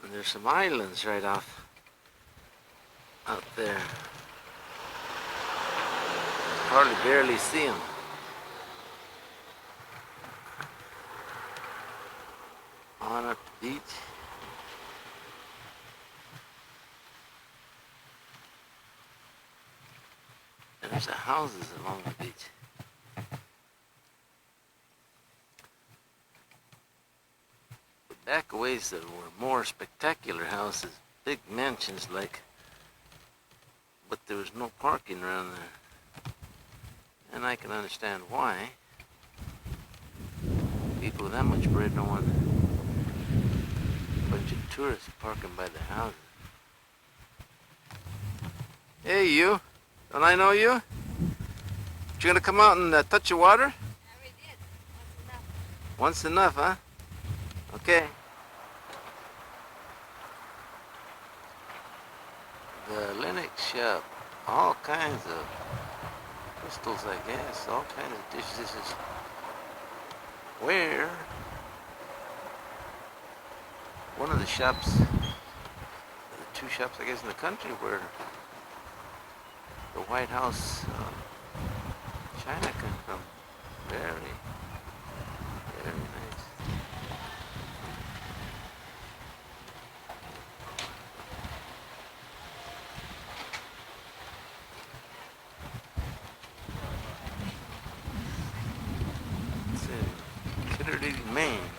[SPEAKER 1] And there's some islands right off out there. Hardly barely see them. On up the beach. And there's the houses along the beach. But back a ways there were more spectacular houses, big mansions like, but there was no parking around there. And I can understand why. People with that much bread don't want a bunch of tourists parking by their houses. Hey, you. Don't I know you? You gonna come out and touch the water?
[SPEAKER 7] I already did.
[SPEAKER 1] Once enough, huh? Okay. The Lennox shop. All kinds of crystals, I guess. All kinds of dishes. This is where one of the shops, the two shops, I guess, in the country where the White House China come from. Very, very nice. It's in Kitterly, Maine.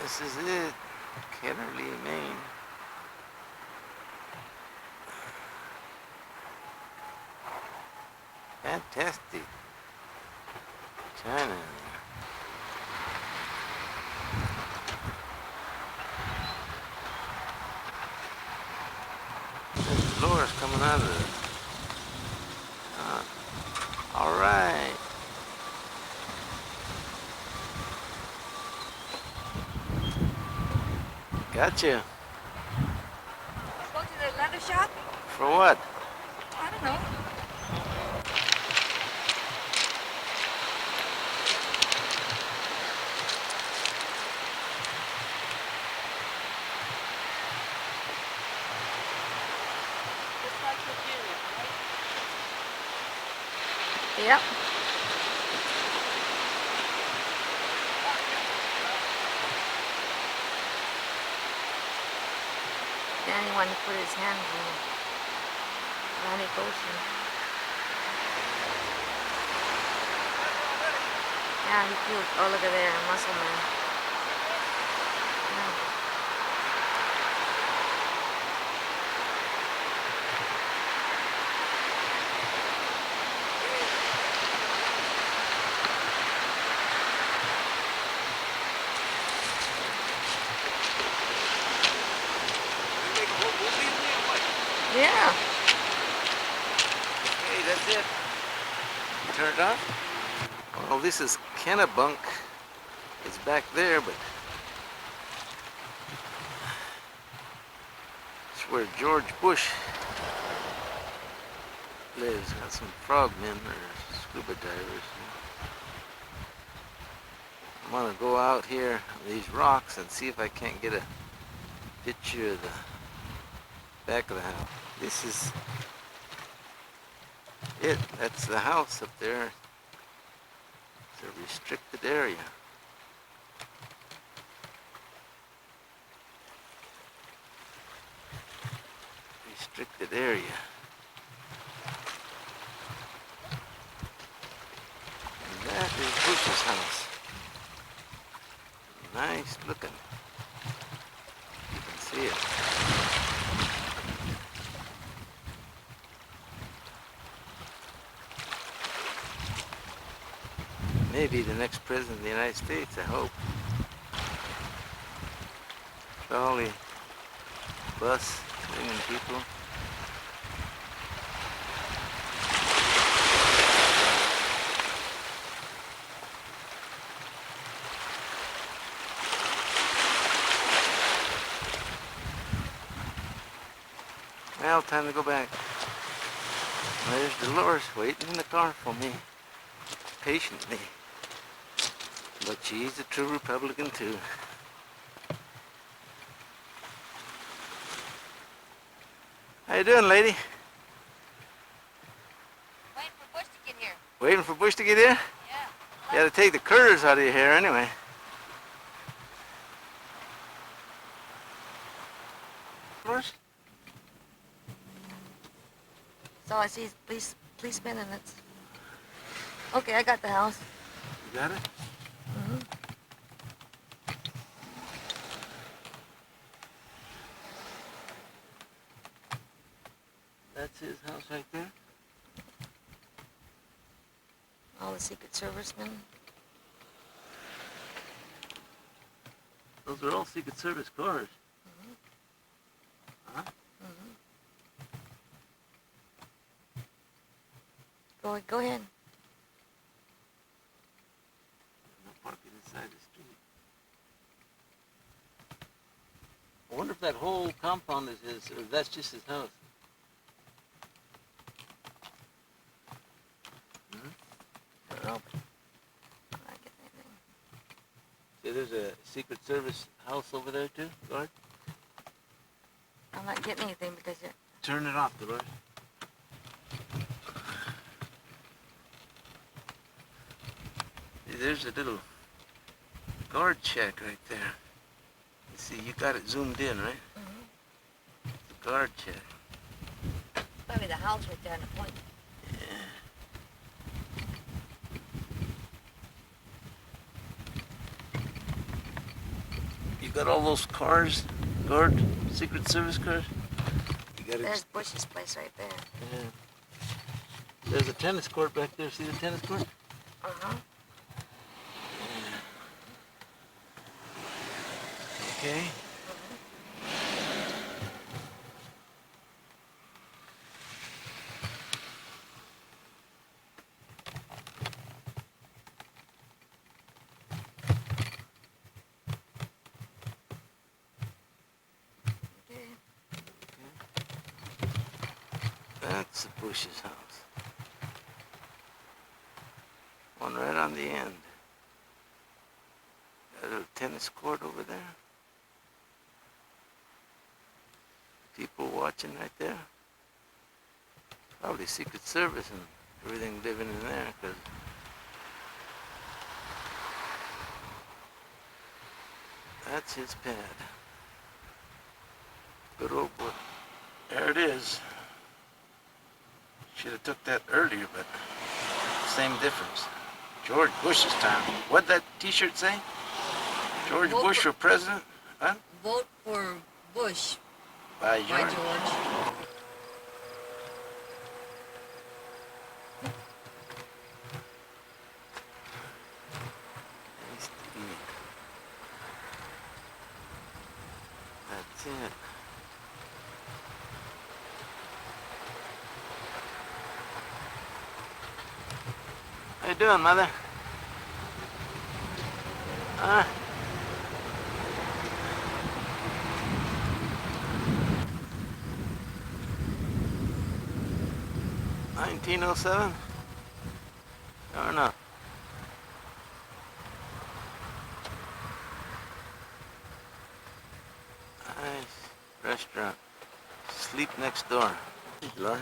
[SPEAKER 1] This is it, Kitterly, Maine. Fantastic. China in there. There's Dolores coming out of it. All right. Gotcha.
[SPEAKER 3] Go to the leather shop?
[SPEAKER 1] For what?
[SPEAKER 3] I don't know.
[SPEAKER 5] Just like Virginia, right?
[SPEAKER 7] Yep. Danny wanted to put his hands in the Atlantic Ocean. Yeah, he feels, oh look at there, muscle man. Yeah. Yeah.
[SPEAKER 1] Hey, that's it. Turn it off? Well, this is Kennebunk. It's back there, but it's where George Bush lives. Got some frogmen or scuba divers. I'm gonna go out here on these rocks and see if I can't get a picture of the back of the house. This is it. That's the house up there. It's a restricted area. Restricted area. And that is Bush's house. Nice looking. You can see it. Maybe the next president of the United States, I hope. Trolley bus bringing people. Well, time to go back. There's Dolores waiting in the car for me, patiently. But she's a true Republican too. How you doing, lady?
[SPEAKER 3] Waiting for Bush to get here.
[SPEAKER 1] Waiting for Bush to get here?
[SPEAKER 3] Yeah.
[SPEAKER 1] You gotta take the curls out of your hair anyway. First?
[SPEAKER 3] So I see policemen and it's... Okay, I got the house.
[SPEAKER 1] You got it?
[SPEAKER 3] Mm-hmm.
[SPEAKER 1] That's his house right there.
[SPEAKER 3] All the Secret Servicemen.
[SPEAKER 1] Those are all Secret Service cars.
[SPEAKER 3] Mm-hmm.
[SPEAKER 1] Huh?
[SPEAKER 3] Mm-hmm. Go ahead.
[SPEAKER 1] No parking inside the street. I wonder if that whole compound is his, or that's just his house.
[SPEAKER 3] They're open. I'm not getting anything.
[SPEAKER 1] See, there's a Secret Service house over there too, guard.
[SPEAKER 3] I'm not getting anything because you're...
[SPEAKER 1] Turn it off, Dolores. See, there's a little guard shack right there. You see, you got it zoomed in, right?
[SPEAKER 3] Mm-hmm.
[SPEAKER 1] It's a guard shack.
[SPEAKER 3] Probably the house right there in the point.
[SPEAKER 1] Yeah. You got all those cars, guard, Secret Service cars? You got
[SPEAKER 3] There's Bush's place right there.
[SPEAKER 1] Yeah. There's a tennis court back there. See the tennis court?
[SPEAKER 3] Uh-huh.
[SPEAKER 1] Okay.
[SPEAKER 3] Okay.
[SPEAKER 1] That's the Bush's house. One right on the end. Got a little tennis court over there. People watching right there. Probably Secret Service and everything living in there, because that's his pad. Good old boy. There it is. Should have took that earlier, but same difference. George Bush's time. What'd that T-shirt say? George
[SPEAKER 3] Vote
[SPEAKER 1] Bush for president? Huh?
[SPEAKER 3] Vote for Bush.
[SPEAKER 1] By
[SPEAKER 3] By
[SPEAKER 1] George.
[SPEAKER 3] George.
[SPEAKER 1] Nice to eat. That's it. How you doing, Mother? Huh? $1907? Or not? Nice. restaurant. Sleep next door. Laura?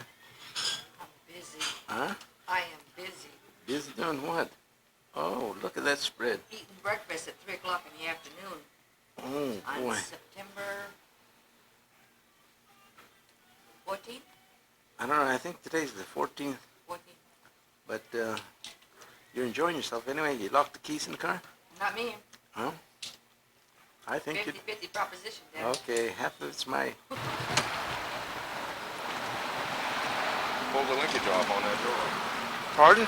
[SPEAKER 3] I'm busy.
[SPEAKER 1] Huh?
[SPEAKER 3] I am busy.
[SPEAKER 1] Busy doing what? Oh, look at that spread.
[SPEAKER 3] Eating breakfast at 3 o'clock in the afternoon
[SPEAKER 1] Oh,
[SPEAKER 3] on
[SPEAKER 1] boy.
[SPEAKER 3] September 14th?
[SPEAKER 1] I don't know. I think today's the 14th.
[SPEAKER 3] 14th.
[SPEAKER 1] But you're enjoying yourself anyway. You locked the keys in the car?
[SPEAKER 3] Not me.
[SPEAKER 1] Huh? I think you...
[SPEAKER 3] 50-50 proposition there.
[SPEAKER 1] Okay, half of it's my...
[SPEAKER 10] Pull the linkage off on that door.
[SPEAKER 1] Pardon?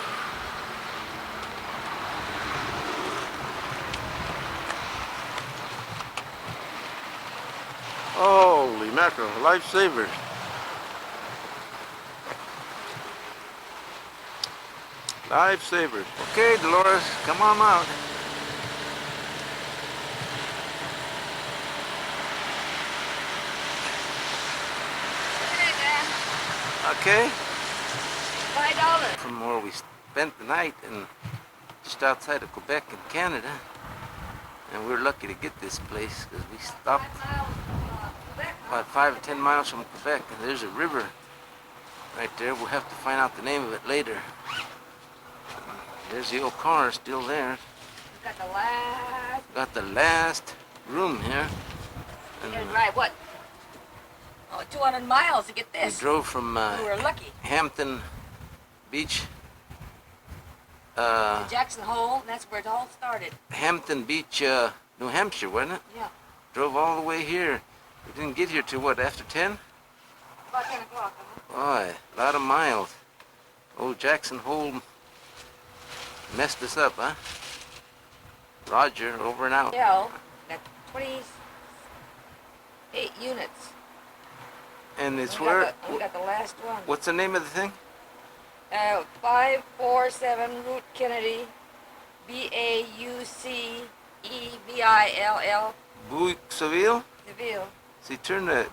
[SPEAKER 1] Holy mackerel, lifesavers. Lifesavers. Okay, Dolores, come on out.
[SPEAKER 3] Hey, Dan.
[SPEAKER 1] Okay?
[SPEAKER 3] $5.
[SPEAKER 1] From where we spent the night and just outside of Quebec in Canada. And we were lucky to get this place because we stopped
[SPEAKER 3] 5 miles from Quebec.
[SPEAKER 1] about 5 or 10 miles from Quebec, and there's a river right there. We'll have to find out the name of it later. There's the old car still there.
[SPEAKER 3] We've got the last.
[SPEAKER 1] Got the last room here. And
[SPEAKER 3] We had to drive what? Oh, 200 miles to get
[SPEAKER 1] we
[SPEAKER 3] this.
[SPEAKER 1] drove from
[SPEAKER 3] We were lucky.
[SPEAKER 1] Hampton Beach,
[SPEAKER 3] To Jackson Hole, and that's where it all started.
[SPEAKER 1] Hampton Beach, New Hampshire, wasn't it?
[SPEAKER 3] Yeah.
[SPEAKER 1] Drove all the way here. We didn't get here till what, after 10?
[SPEAKER 3] About 10 o'clock.
[SPEAKER 1] Boy, a lot of miles. Old Jackson Hole messed us up, huh? Roger, over and out.
[SPEAKER 3] Yeah, got 28 units.
[SPEAKER 1] And it's
[SPEAKER 3] We
[SPEAKER 1] where?
[SPEAKER 3] got we got the last one.
[SPEAKER 1] What's the name of the thing?
[SPEAKER 3] 547 Route Kennedy, Baucevill,
[SPEAKER 1] Seville?
[SPEAKER 3] Seville.
[SPEAKER 1] See, turn the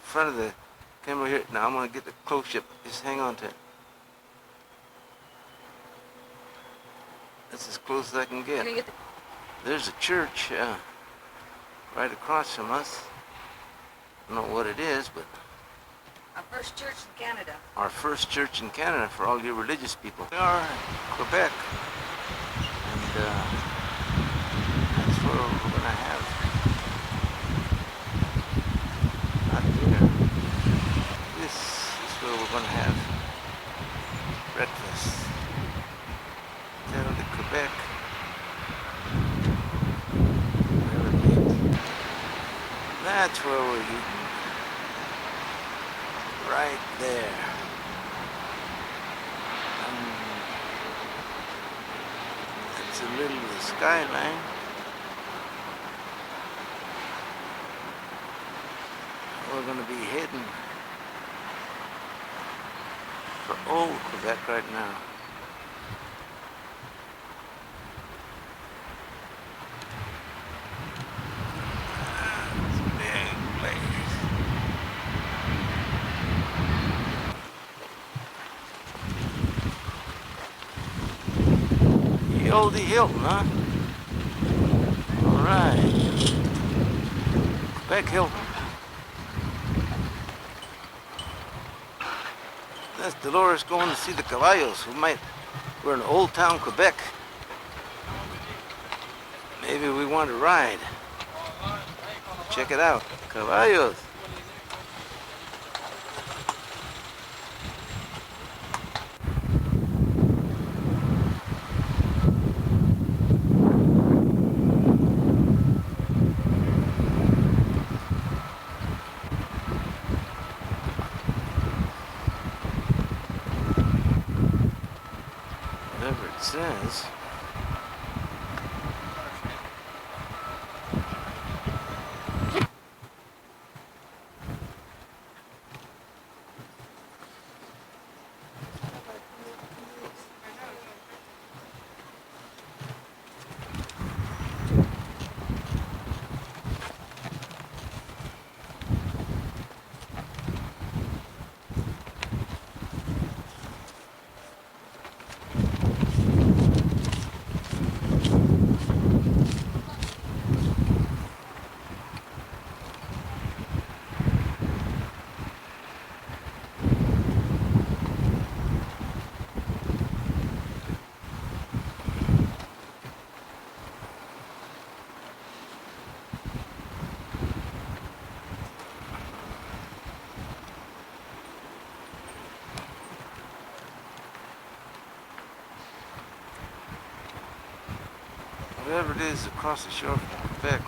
[SPEAKER 1] front of the camera here. Now I'm gonna get the close up. Just hang on to it. That's as close as I can
[SPEAKER 3] You
[SPEAKER 1] get.
[SPEAKER 3] gonna get the
[SPEAKER 1] There's a church right across from us. I don't know what it is, but
[SPEAKER 3] our first church in Canada.
[SPEAKER 1] our first church in Canada for all you religious people. We are in Quebec, and that's where we're gonna have. Not there. This is where we're gonna have breakfast. Hotel de Quebec. Where we eat. That's where we're eating. Right there. That's a little of the skyline. We're going to be heading for old Quebec right now. It's a big place. The oldie Hilton, huh? All right. Quebec Hilton. That's Dolores going to see the caballos. We're in Old Town, Quebec. Maybe we want to ride. Check it out. Caballos. Whatever it says. Whatever it is across the shore from Quebec.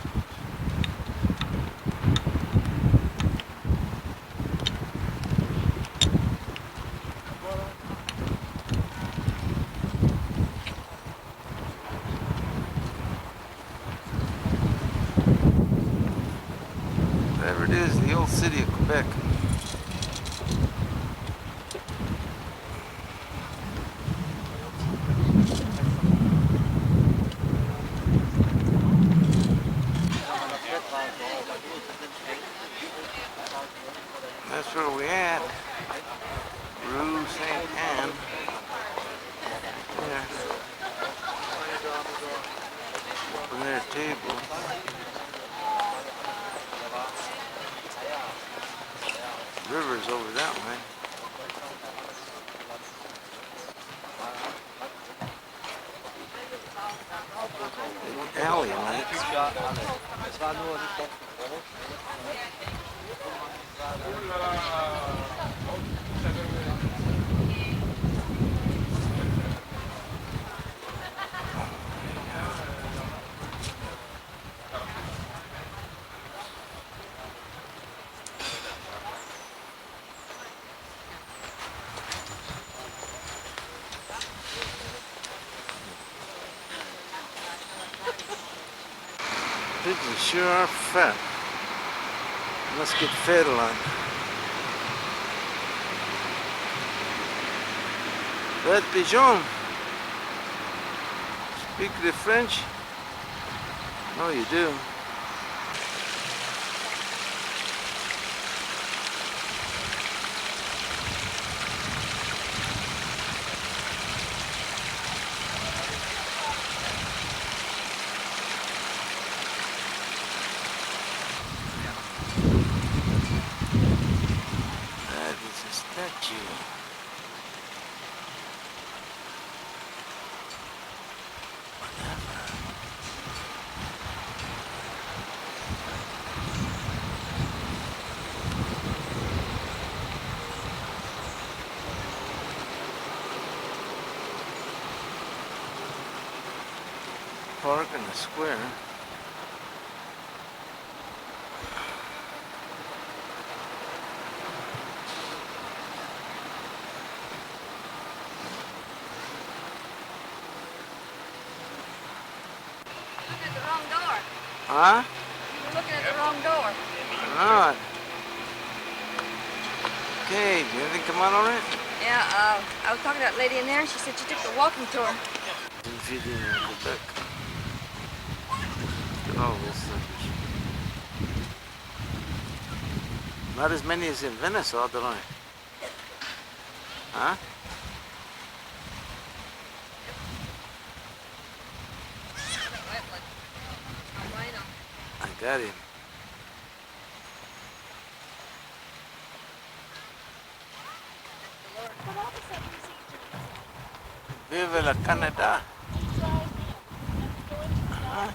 [SPEAKER 1] Whatever it is, the old city of Quebec. That's where we at. Rue Saint Anne. There. From their table. River's over that way. Alley lights. Pigeons sure are fat. Must get fed a lot. Red pigeon. Speak the French? No, you do. That is a statue. Park in the square.
[SPEAKER 3] Looking at the wrong door.
[SPEAKER 1] Huh?
[SPEAKER 3] You were looking at the wrong door.
[SPEAKER 1] Not. Okay, did anything come out all right?
[SPEAKER 3] Yeah, I was talking to that lady in there, and she said she took the walking tour.
[SPEAKER 1] Feeding in Quebec. Look at all those suckers. Not as many as in Venice, don't I? Huh? I got him. Vive la Canada. Huh?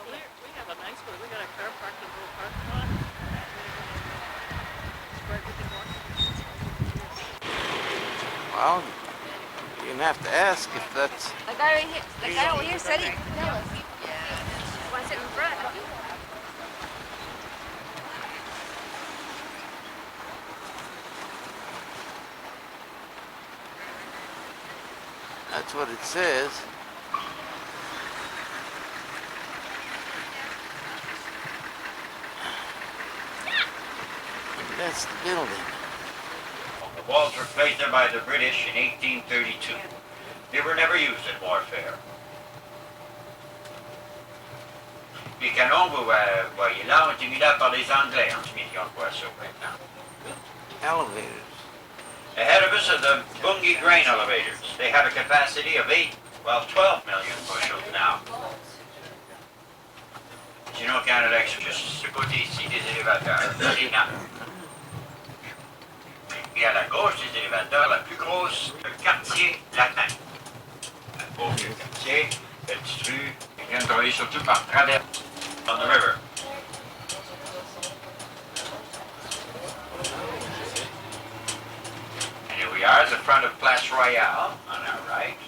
[SPEAKER 6] We have a nice one. We got a car parked in the little parking lot. Right, we can walk.
[SPEAKER 1] Well, you're gonna have to ask if that's.
[SPEAKER 3] The guy over here said he'd tell us. Want to sit in front?
[SPEAKER 1] That's what it says. And that's the building.
[SPEAKER 11] The walls were placed there by the British in 1832. They were never used in warfare. Les canons, vous voyez là, ont été mis là par les Anglais en 1800 maintenant.
[SPEAKER 1] Elevators.
[SPEAKER 11] Ahead of us are the Bungie grain elevators. They have a capacity of 12 million bushels now. Sinon, Canada, c'est juste ce côté ici des élévateurs, l'Arena. Et à la gauche des élévateurs, la plus grosse, le quartier latin. Un beau vieux quartier, petite rue, ils viennent travailler surtout par travers on the river. has the front of Place Royale on our right.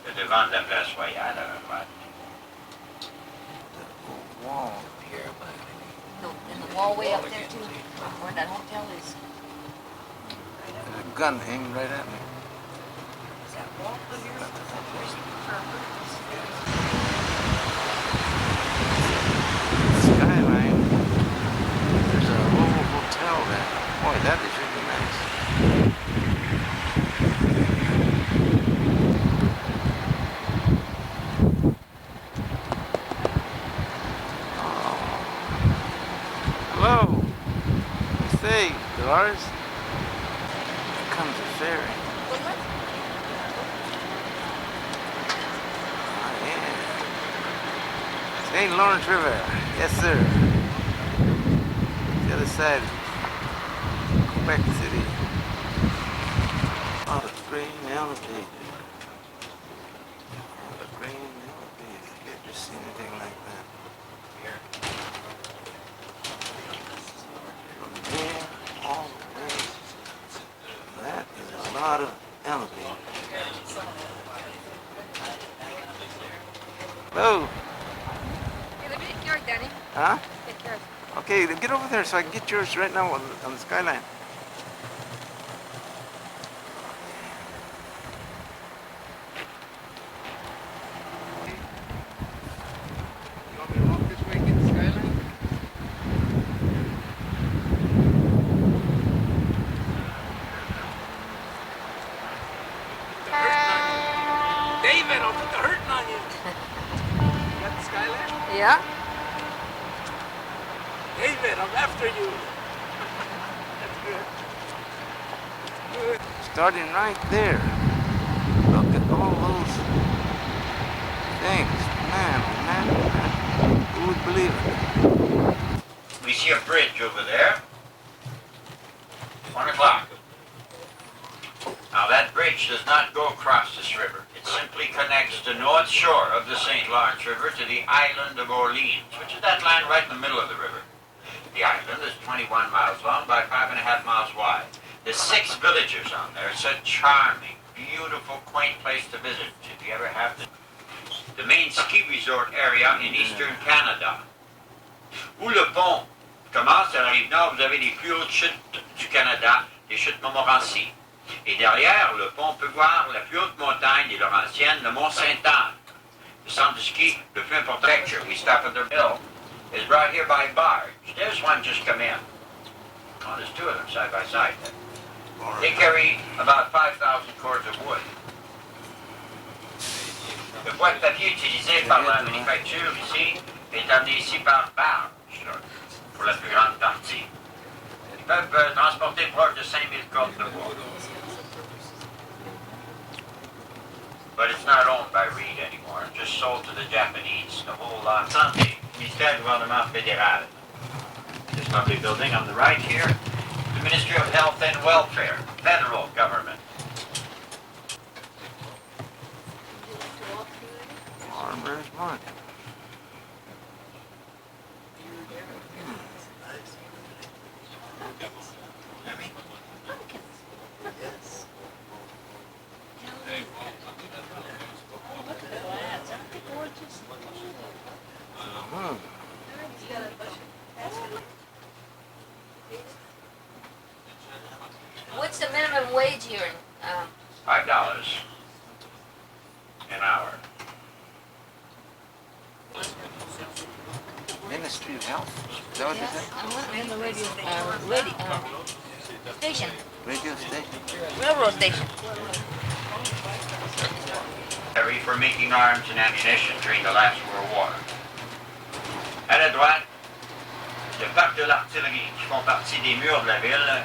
[SPEAKER 11] Le devant de la Place Royale à our droite.
[SPEAKER 1] Wall here, but
[SPEAKER 3] And the wall way up there too, where that hotel is.
[SPEAKER 1] there's a gun aimed right at me.
[SPEAKER 3] Is that wall over here?
[SPEAKER 1] Skyline. There's a little hotel there. Boy, that is really nice. Hello. Say, Dolores. Here comes a ferry. Oh, yeah. St. Lawrence River. Yes, sir. The other side. Quebec City. Oh, the grain elevator. Oh, the grain elevator. You ever seen anything like that? From there all the way. That is a lot of elevator. Hello.
[SPEAKER 3] Hey, let me get yours, Danny.
[SPEAKER 1] Huh?
[SPEAKER 3] Get yours.
[SPEAKER 1] Okay, then get over there so I can get yours right now on the skyline. You want me to walk this way and get the skyline?
[SPEAKER 8] David, I'll put the hurting on you.
[SPEAKER 1] You got the skyline?
[SPEAKER 3] Yeah?
[SPEAKER 8] David, I'm after you.
[SPEAKER 1] Starting right there. Look at all those things. Man, man, man. Who would believe it?
[SPEAKER 11] We see a bridge over there. 1 o'clock. Now that bridge does not go across this river. It simply connects the north shore of the St. Lawrence River to the island of Orleans, which is that land right in the middle of the river. The island is 21 miles long by 5.5 miles wide. There's 6 villages on there. It's a charming, beautiful, quaint place to visit if you ever have the main ski resort area in eastern Canada. Où le pont commence à la rive nord, vous avez les plus hautes chutes du Canada, les chutes Montmorency. Et derrière, le pont peut voir la plus haute montagne des Laurentiennes, le Mont Sainte-Anne. The centre de ski, le plus important picture, we stop at the hill, is brought here by barge. There's one just come in. Oh, there's 2 of them side by side. They carry about 5,000 cords of wood. Le bois de papier utilisé par la manufacture ici est amené ici par barge, là, pour la plus grande partie. Ils peuvent transporter proche de 5000 cordes de bois. But it's not owned by Reed anymore. It's just sold to the Japanese. The whole lot. Santé, Ministère du Gouvernement fédéral. This lovely building on the right here, the Ministry of Health and Welfare, federal government.
[SPEAKER 1] Farmer's Market.
[SPEAKER 3] What's the minimum wage here in,
[SPEAKER 11] $5 an hour.
[SPEAKER 1] Ministry of Health? Is that what you said?
[SPEAKER 3] in the radio station,
[SPEAKER 1] Radio station?
[SPEAKER 3] railroad station.
[SPEAKER 11] For making arms and ammunition during the last World War. À la droite, le parc de l'artillerie qui font partie des murs de la ville,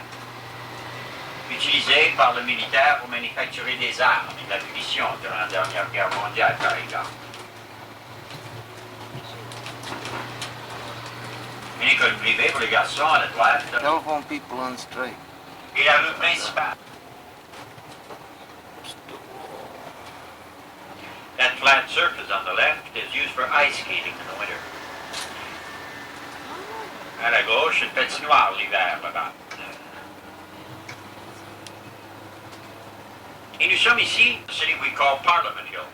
[SPEAKER 11] utilisés par le militaire pour manufacturer des armes et de la munition durant la dernière guerre mondiale, par exemple. Une école privée pour les garçons à la droite.
[SPEAKER 1] Telephone people on strike.
[SPEAKER 11] Et la rue principale. That flat surface on the left is used for ice skating in the winter. À la gauche, une patinoire l'hiver là-bas. Et nous sommes ici, the city we call Parliament Hill.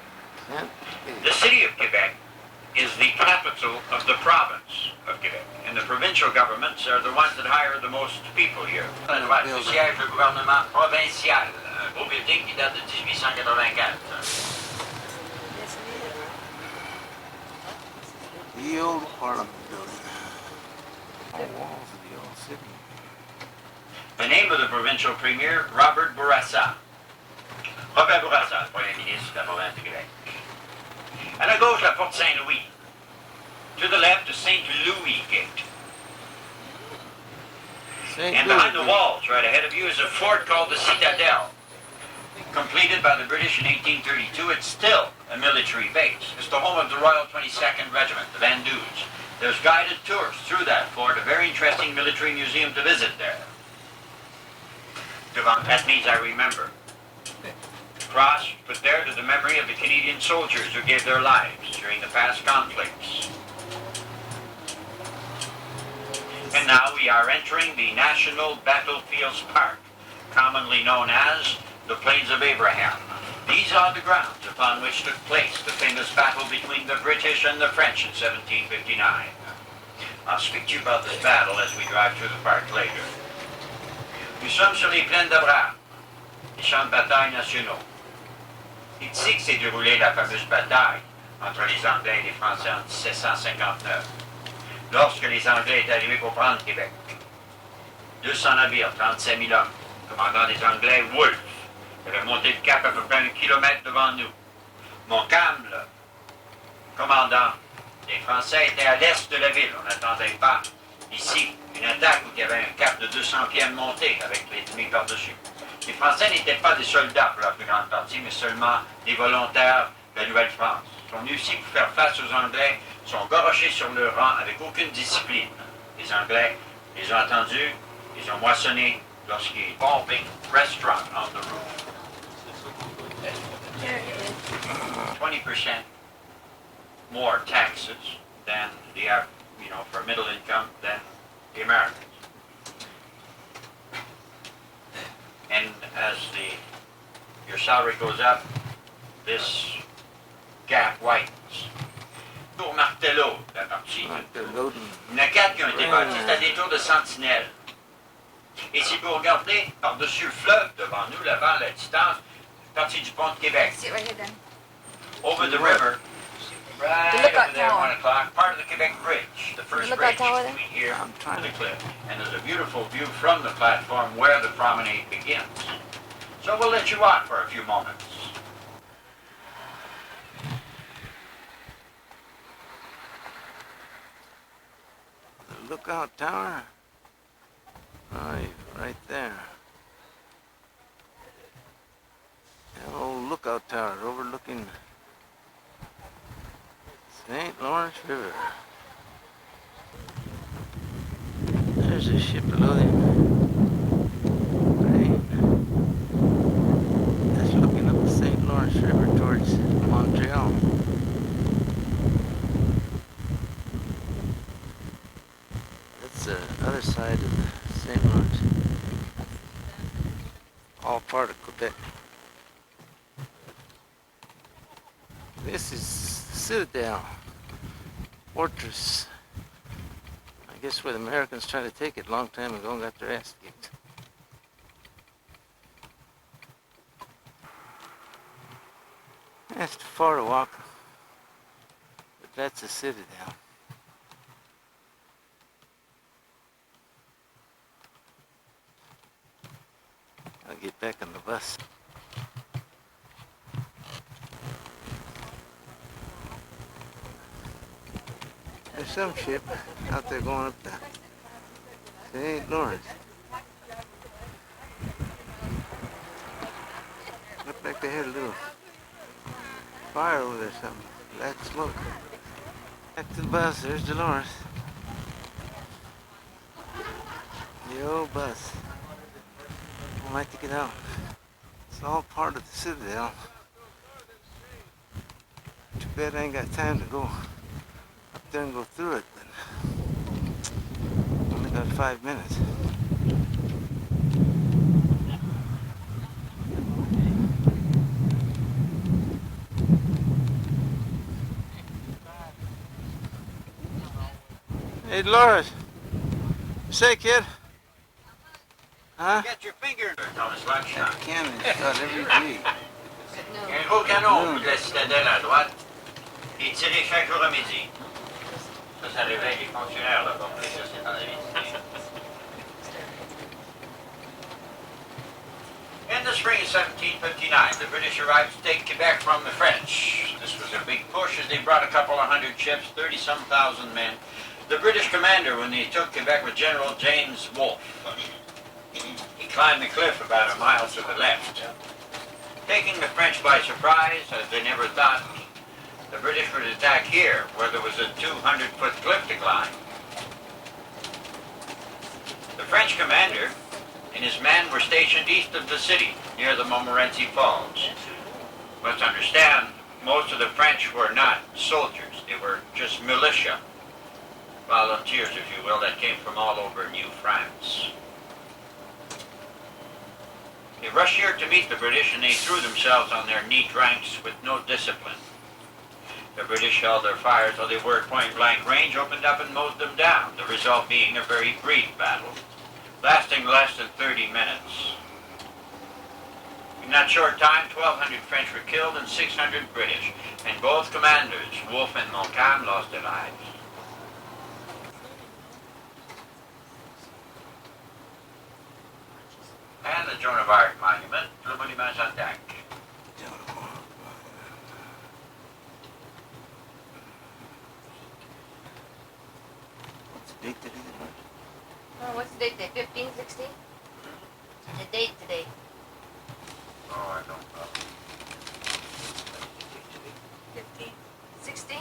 [SPEAKER 1] Yeah.
[SPEAKER 11] The city of Quebec is the capital of the province of Quebec, and the provincial governments are the ones that hire the most people here. À droite, le siège du gouvernement provincial, un beau building qui date de 1884.
[SPEAKER 1] The old Parliament building. All walls of the old city.
[SPEAKER 11] The name of the provincial premier, Robert Bourassa. Robert Bourassa, premier ministre de la province de Québec. À la gauche, la porte Saint-Louis. To the left, the St. Louis Gate. And behind the walls, right ahead of you, is a fort called the Citadel. Completed by the British in 1832, it's still a military base. It's the home of the Royal 22nd Regiment, the Vandus. There's guided tours through that fort, a very interesting military museum to visit there. That means I remember. Cross put there to the memory of the Canadian soldiers who gave their lives during the past conflicts. And now we are entering the National Battlefields Park, commonly known as the Plains of Abraham. These are the grounds upon which took place the famous battle between the British and the French in 1759. I'll speak to you about this battle as we drive through the park later. Nous sommes sur les plaines d'Abraham, les champs de bataille nationaux. C'est ici que s'est déroulée la fameuse bataille entre les Anglais et les Français en 1759, lorsque les Anglais étaient arrivés pour prendre Québec. 200 navires, 37 000 hommes, commandant des Anglais, Wolfe, avait monté le cap à peu près 1 kilomètre devant nous. Montcalm, là, commandant, les Français étaient à l'est de la ville, on n'attendait pas ici une attaque où il y avait un cap de 200 pieds à monter avec l'ennemi par-dessus. Les Français n'étaient pas des soldats pour la plus grande partie, mais seulement des volontaires de la Nouvelle-France. Ils sont venus ici pour faire face aux Anglais, sont gorochés sur leur rang avec aucune discipline. Les Anglais les ont attendus, les ont moissonnés lorsqu'ils bombing restaurant on the roof. 20% more taxes than the for middle income than the Americans. And as your salary goes up, this gap widens. Tour Martello, la partie. Il y en a 4 qui ont été bâtis, c'est à des tours de sentinelle. Et si vous regardez par-dessus le fleuve devant nous, là-bas, à la distance, partie du pont de Québec. Over the river, right over there, 1 o'clock, part of the Quebec Bridge, the first bridge between here and the cliff. And there's a beautiful view from the platform where the promenade begins. So we'll let you walk for a few moments.
[SPEAKER 1] The lookout tower? Right there. An old lookout tower overlooking St. Lawrence River. There's a ship below him. Right. That's looking up the St. Lawrence River towards Montreal. That's the other side of the St. Lawrence. All part of Quebec. This is Citadel, fortress. I guess where the Americans tried to take it a long time ago and got their ass kicked. That's too far to walk, but that's a Citadel. I'll get back on the bus. There's some ship out there going up the St. Lawrence. Looked like they had a little fire over there, something. Black smoke. Back to the bus, there's Dolores. The old bus. I'd like to get out. It's all part of the Citadel. Too bad I ain't got time to go up there and go through it, but only got 5 minutes. Hey, Dolores. Say, kid. Huh?
[SPEAKER 11] Get your finger. Thomas lunchtime.
[SPEAKER 1] That cannon shot every G.
[SPEAKER 11] Un gros canon de la citadelle à droite est tiré chaque jour à midi. Ça réveille les fonctionnaires là-bas. Ça, c'est dans la vie. In the spring of 1759, the British arrived to take Quebec from the French. This was a big push as they brought a couple of hundred ships, 30-some thousand men. The British commander when they took Quebec was General James Wolfe. He climbed the cliff about a mile to the left. Taking the French by surprise, as they never thought the British would attack here, where there was a 200-foot cliff to climb. The French commander and his men were stationed east of the city, near the Montmorency Falls. Must understand, most of the French were not soldiers. They were just militia, volunteers, if you will, that came from all over New France. They rushed here to meet the British, and they threw themselves on their neat ranks with no discipline. The British held their fire till they were at point-blank range, opened up and mowed them down, the result being a very brief battle, lasting less than 30 minutes. In that short time, 1,200 French were killed and 600 British, and both commanders, Wolfe and Montcalm, lost their lives. And the Joan of Arc monument, Le Monument Jeanne d'Arc.
[SPEAKER 1] What's the date today?
[SPEAKER 3] Oh, what's the date today? 15, 16? The date today.
[SPEAKER 11] Oh, I don't know.
[SPEAKER 3] 15? 16?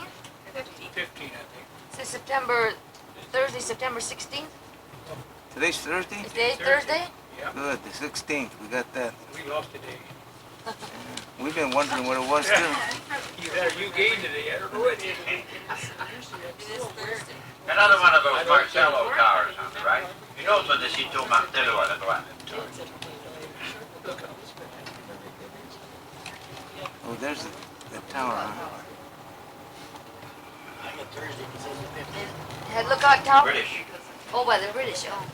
[SPEAKER 2] 15, I think.
[SPEAKER 3] It's September, Thursday, September 16th?
[SPEAKER 1] Today's Thursday?
[SPEAKER 3] Is today Thursday?
[SPEAKER 2] Yeah,
[SPEAKER 1] Good, the 16th. We got that.
[SPEAKER 2] we lost today.
[SPEAKER 1] We've been wondering what it was, too.
[SPEAKER 2] You gained today, I don't know what it is.
[SPEAKER 11] Another one of those Marcello towers on the right. Une autre de Cito Martello à la droite.
[SPEAKER 1] Oh, there's the tower, huh?
[SPEAKER 3] Had Lookout Tower?
[SPEAKER 11] British.
[SPEAKER 3] Oh, by the British, oh.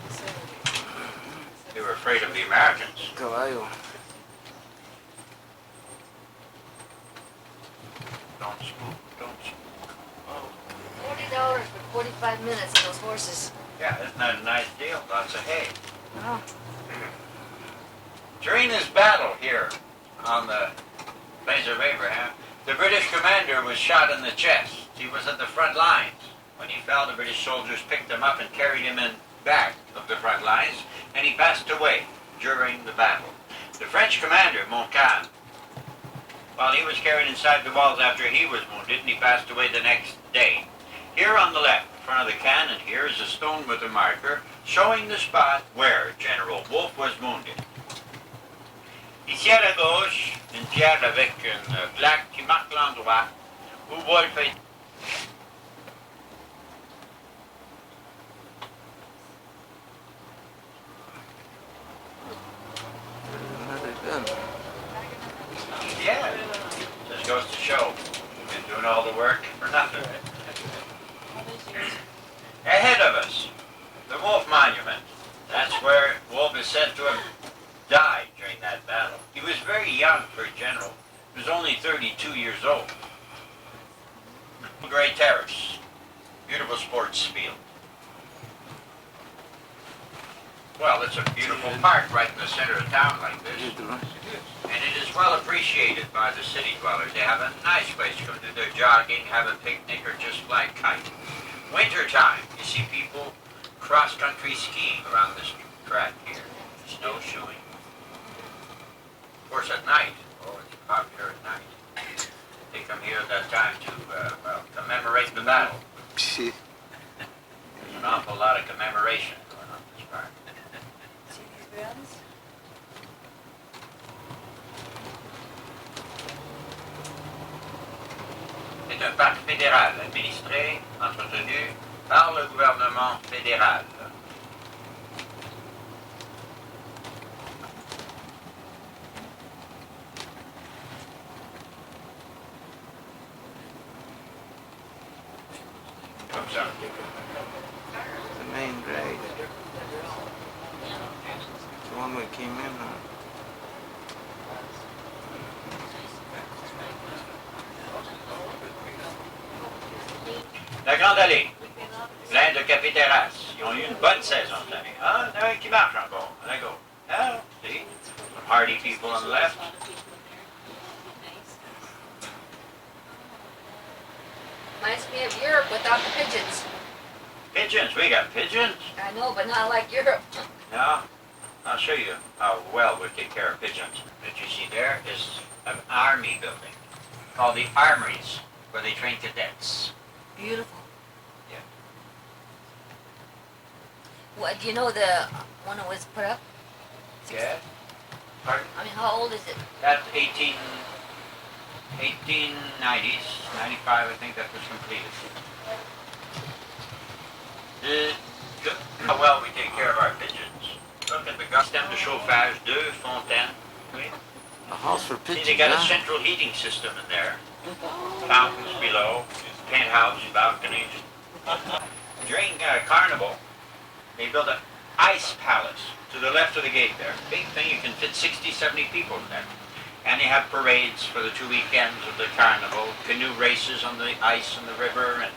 [SPEAKER 11] They were afraid of the Americans.
[SPEAKER 1] Caballo.
[SPEAKER 11] Don't spook, don't spook.
[SPEAKER 3] $40 for 45 minutes of those horses.
[SPEAKER 11] Yeah, isn't that a nice deal? Lots of hay.
[SPEAKER 3] Oh.
[SPEAKER 11] During this battle here on the Plains of Abraham, the British commander was shot in the chest. He was at the front lines. When he fell, the British soldiers picked him up and carried him in back of the front lines, and he passed away during the battle. The French commander, Montcalm, while he was carried inside the walls after he was wounded, and he passed away the next day. Here on the left, in front of the cannon, here is a stone with a marker showing the spot where General Wolfe was wounded. Ici à la gauche, une pierre avec une plaque qui marque l'endroit où Wolfe est.
[SPEAKER 1] Another gun.
[SPEAKER 11] Yeah, just goes to show. Been doing all the work for nothing. Ahead of us, the Wolfe Monument. That's where Wolfe is said to have died during that battle. He was very young for a general. He was only 32 years old. Great terrace, beautiful sports field. Well, it's a beautiful park right in the center of town like this. And it is well appreciated by the city dwellers. They have a nice place to go do their jogging, have a picnic, or just fly kite. Winter time, you see people cross-country skiing around this track here, snowshoeing. Of course, at night, oh, it's popular at night. They come here at that time to, commemorate the battle.
[SPEAKER 1] Shit.
[SPEAKER 11] There's an awful lot of commemoration going on in this park.
[SPEAKER 3] See these grounds?
[SPEAKER 11] C'est un parc fédéral administré, entretenu par le gouvernement fédéral.
[SPEAKER 1] The main drag. The one we came in on.
[SPEAKER 11] La Grande Allée, plein de cafés-terrasses. Ils ont eu une bonne saison cette année. Ah, il y en a un qui marche encore, à la gauche. Ah, see, some hardy people on the left.
[SPEAKER 3] Reminds me of Europe without the pigeons.
[SPEAKER 11] Pigeons, we got pigeons.
[SPEAKER 3] I know, but not like Europe.
[SPEAKER 11] Now, I'll show you how well we take care of pigeons. What you see there is an army building called the Armories, where they train cadets.
[SPEAKER 3] Beautiful.
[SPEAKER 11] Yeah.
[SPEAKER 3] What, do you know the one that was put up?
[SPEAKER 11] Yeah. Pardon?
[SPEAKER 3] I mean, how old is it?
[SPEAKER 11] That's 1890s, 95, I think that was completed. How well we take care of our pigeons. Look at the système de chauffage, 2 fontaines. Oui.
[SPEAKER 1] A house for
[SPEAKER 11] See,
[SPEAKER 1] pigeons,
[SPEAKER 11] they got a
[SPEAKER 1] huh?
[SPEAKER 11] central heating system in there. Fountains below, penthouse, balconies. During Carnival, they built an ice palace to the left of the gate there. Big thing, you can fit 60, 70 people in there. And they have parades for the 2 weekends of the Carnival, canoe races on the ice and the river, and,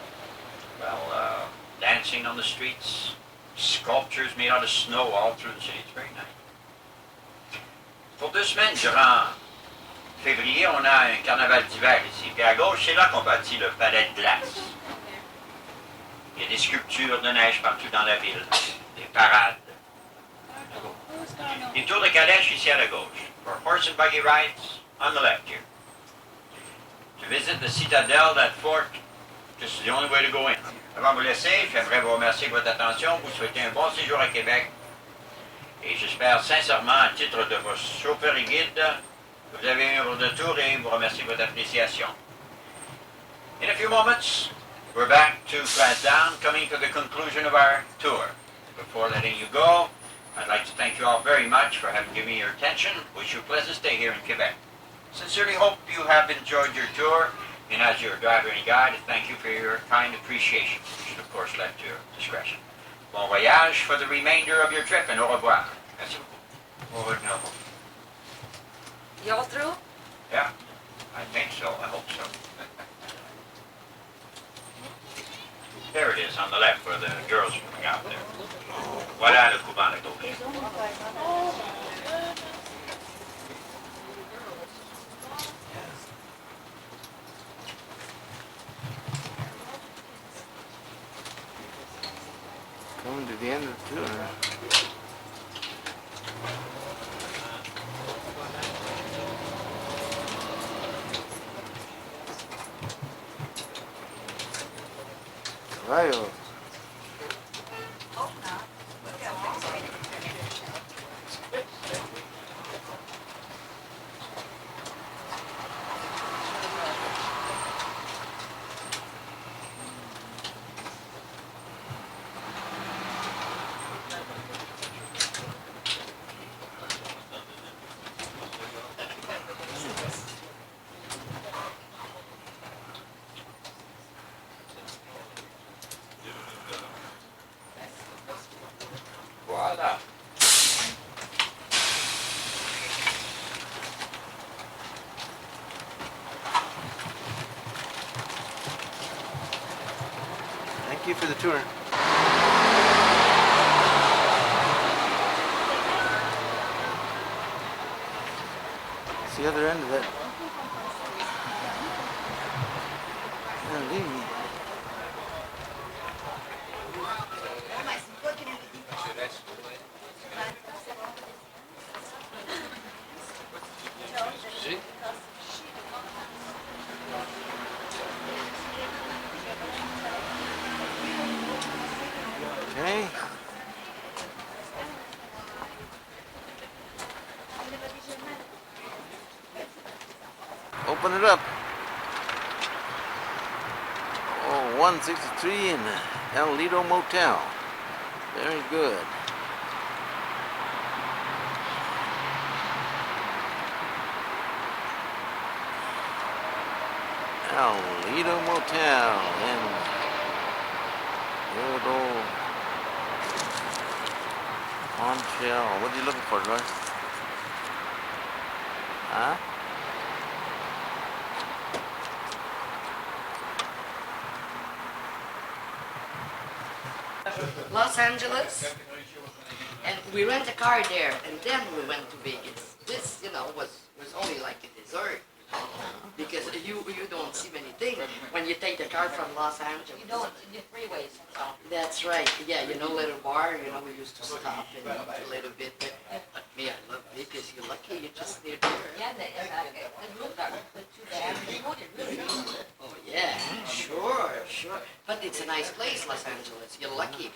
[SPEAKER 11] well, dancing on the streets, sculptures made out of snow all through the city. It's very nice. Pour 2 semaines, durant février, on a un carnaval d'hiver ici. Puis à gauche, c'est là qu'on bâtit le palais de glace. Il y a des sculptures de neige partout dans la ville, des parades. Des tours de calèche ici à la gauche. For horse and buggy rides on the left here. To visit the citadel, that fort, this is the only way to go in. Avant de vous laisser, j'aimerais vous remercier de votre attention, vous souhaiter un bon séjour à Québec. Et j'espère sincèrement, à titre de vos chauffeurs et guides, que vous avez eu un de tour et vous remercie de votre appréciation. In a few moments, we're back to Class Down, coming to the conclusion of our tour. Before letting you go, I'd like to thank you all very much for having given me your attention. Wish you a pleasant stay here in Quebec. Sincerely hope you have enjoyed your tour, and as your driver and guide, thank you for your kind appreciation, which is of course left to your discretion. Bon voyage for the remainder of your trip, and au revoir. Merci beaucoup. Au revoir.
[SPEAKER 3] Y'all through?
[SPEAKER 11] Yeah, I think so. I hope so. There it is on the left where the girls are coming out there. Voilà le couvent à gauche.
[SPEAKER 1] Coming to the end of the tour. Caballos.
[SPEAKER 11] Voilà.
[SPEAKER 1] Thank you for the tour. It's the other end of it. Indeed. Okay. Open it up. Oh, 163 in the El Lido Motel. Very good. El Lido Motel in Good old Montreal. What are you looking for, Roy? Huh?
[SPEAKER 3] Los Angeles, and we rent a car there, and then we went to Vegas. This, was only like a dessert, because you don't see many things when you take the car from Los Angeles. You don't, in the freeways. That's right. Yeah, little bar. We used to stop and eat a little bit. But me, I love Vegas. You're lucky you're just near there. Yeah, the rooms are good too. They have the food is really good. Oh yeah, sure. But it's a nice place, Los Angeles. You're lucky.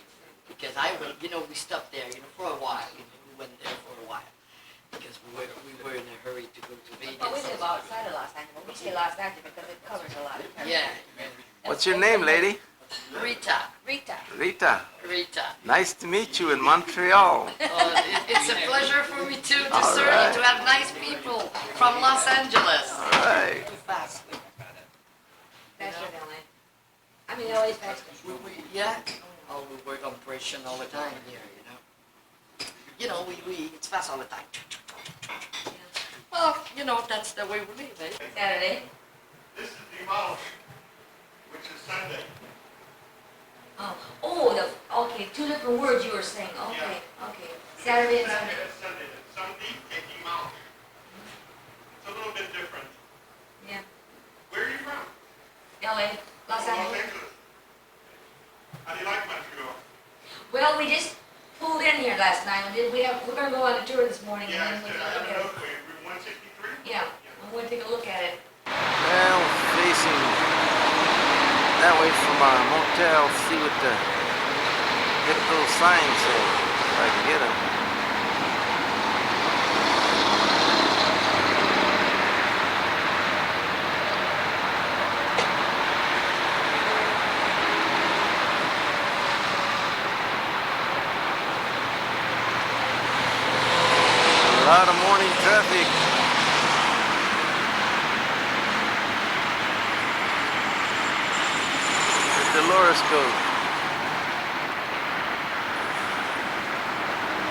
[SPEAKER 3] Because I went, we stopped there, for a while. We went there for a while. Because we were in a hurry to go to Vegas. But we live outside of Los Angeles. We say Los Angeles because it covers a lot of territory. Yeah.
[SPEAKER 1] What's your name, lady?
[SPEAKER 3] Rita.
[SPEAKER 1] Rita.
[SPEAKER 3] Rita.
[SPEAKER 1] Nice to meet you in Montreal.
[SPEAKER 3] It's a pleasure for me too, to serve you, to have nice people from Los Angeles.
[SPEAKER 1] All right.
[SPEAKER 3] Faster. Faster than I mean, always faster. Yeah. Oh, we work on pressure all the time here, it's fast all the time. Well, that's the way we live, eh? Saturday?
[SPEAKER 10] This is demolished, which is Sunday.
[SPEAKER 3] Okay, two different words you were saying. Okay. Saturday and Sunday.
[SPEAKER 10] Sunday. Sunday and demolished. It's a little bit different.
[SPEAKER 3] Yeah.
[SPEAKER 10] Where are you from?
[SPEAKER 3] LA, Los Angeles.
[SPEAKER 10] How do you like Montreal?
[SPEAKER 3] Well, we just pulled in here last night. We're going to go on a tour this morning.
[SPEAKER 10] Yeah,
[SPEAKER 3] and then we're
[SPEAKER 10] I
[SPEAKER 3] going to
[SPEAKER 10] don't
[SPEAKER 3] look
[SPEAKER 10] know,
[SPEAKER 3] at it.
[SPEAKER 10] Route 163?
[SPEAKER 3] Yeah, I'm going to take a look at it.
[SPEAKER 1] Well, facing that way from our motel, see what the little sign says, if I can get them. A lot of morning traffic. Dolores goes.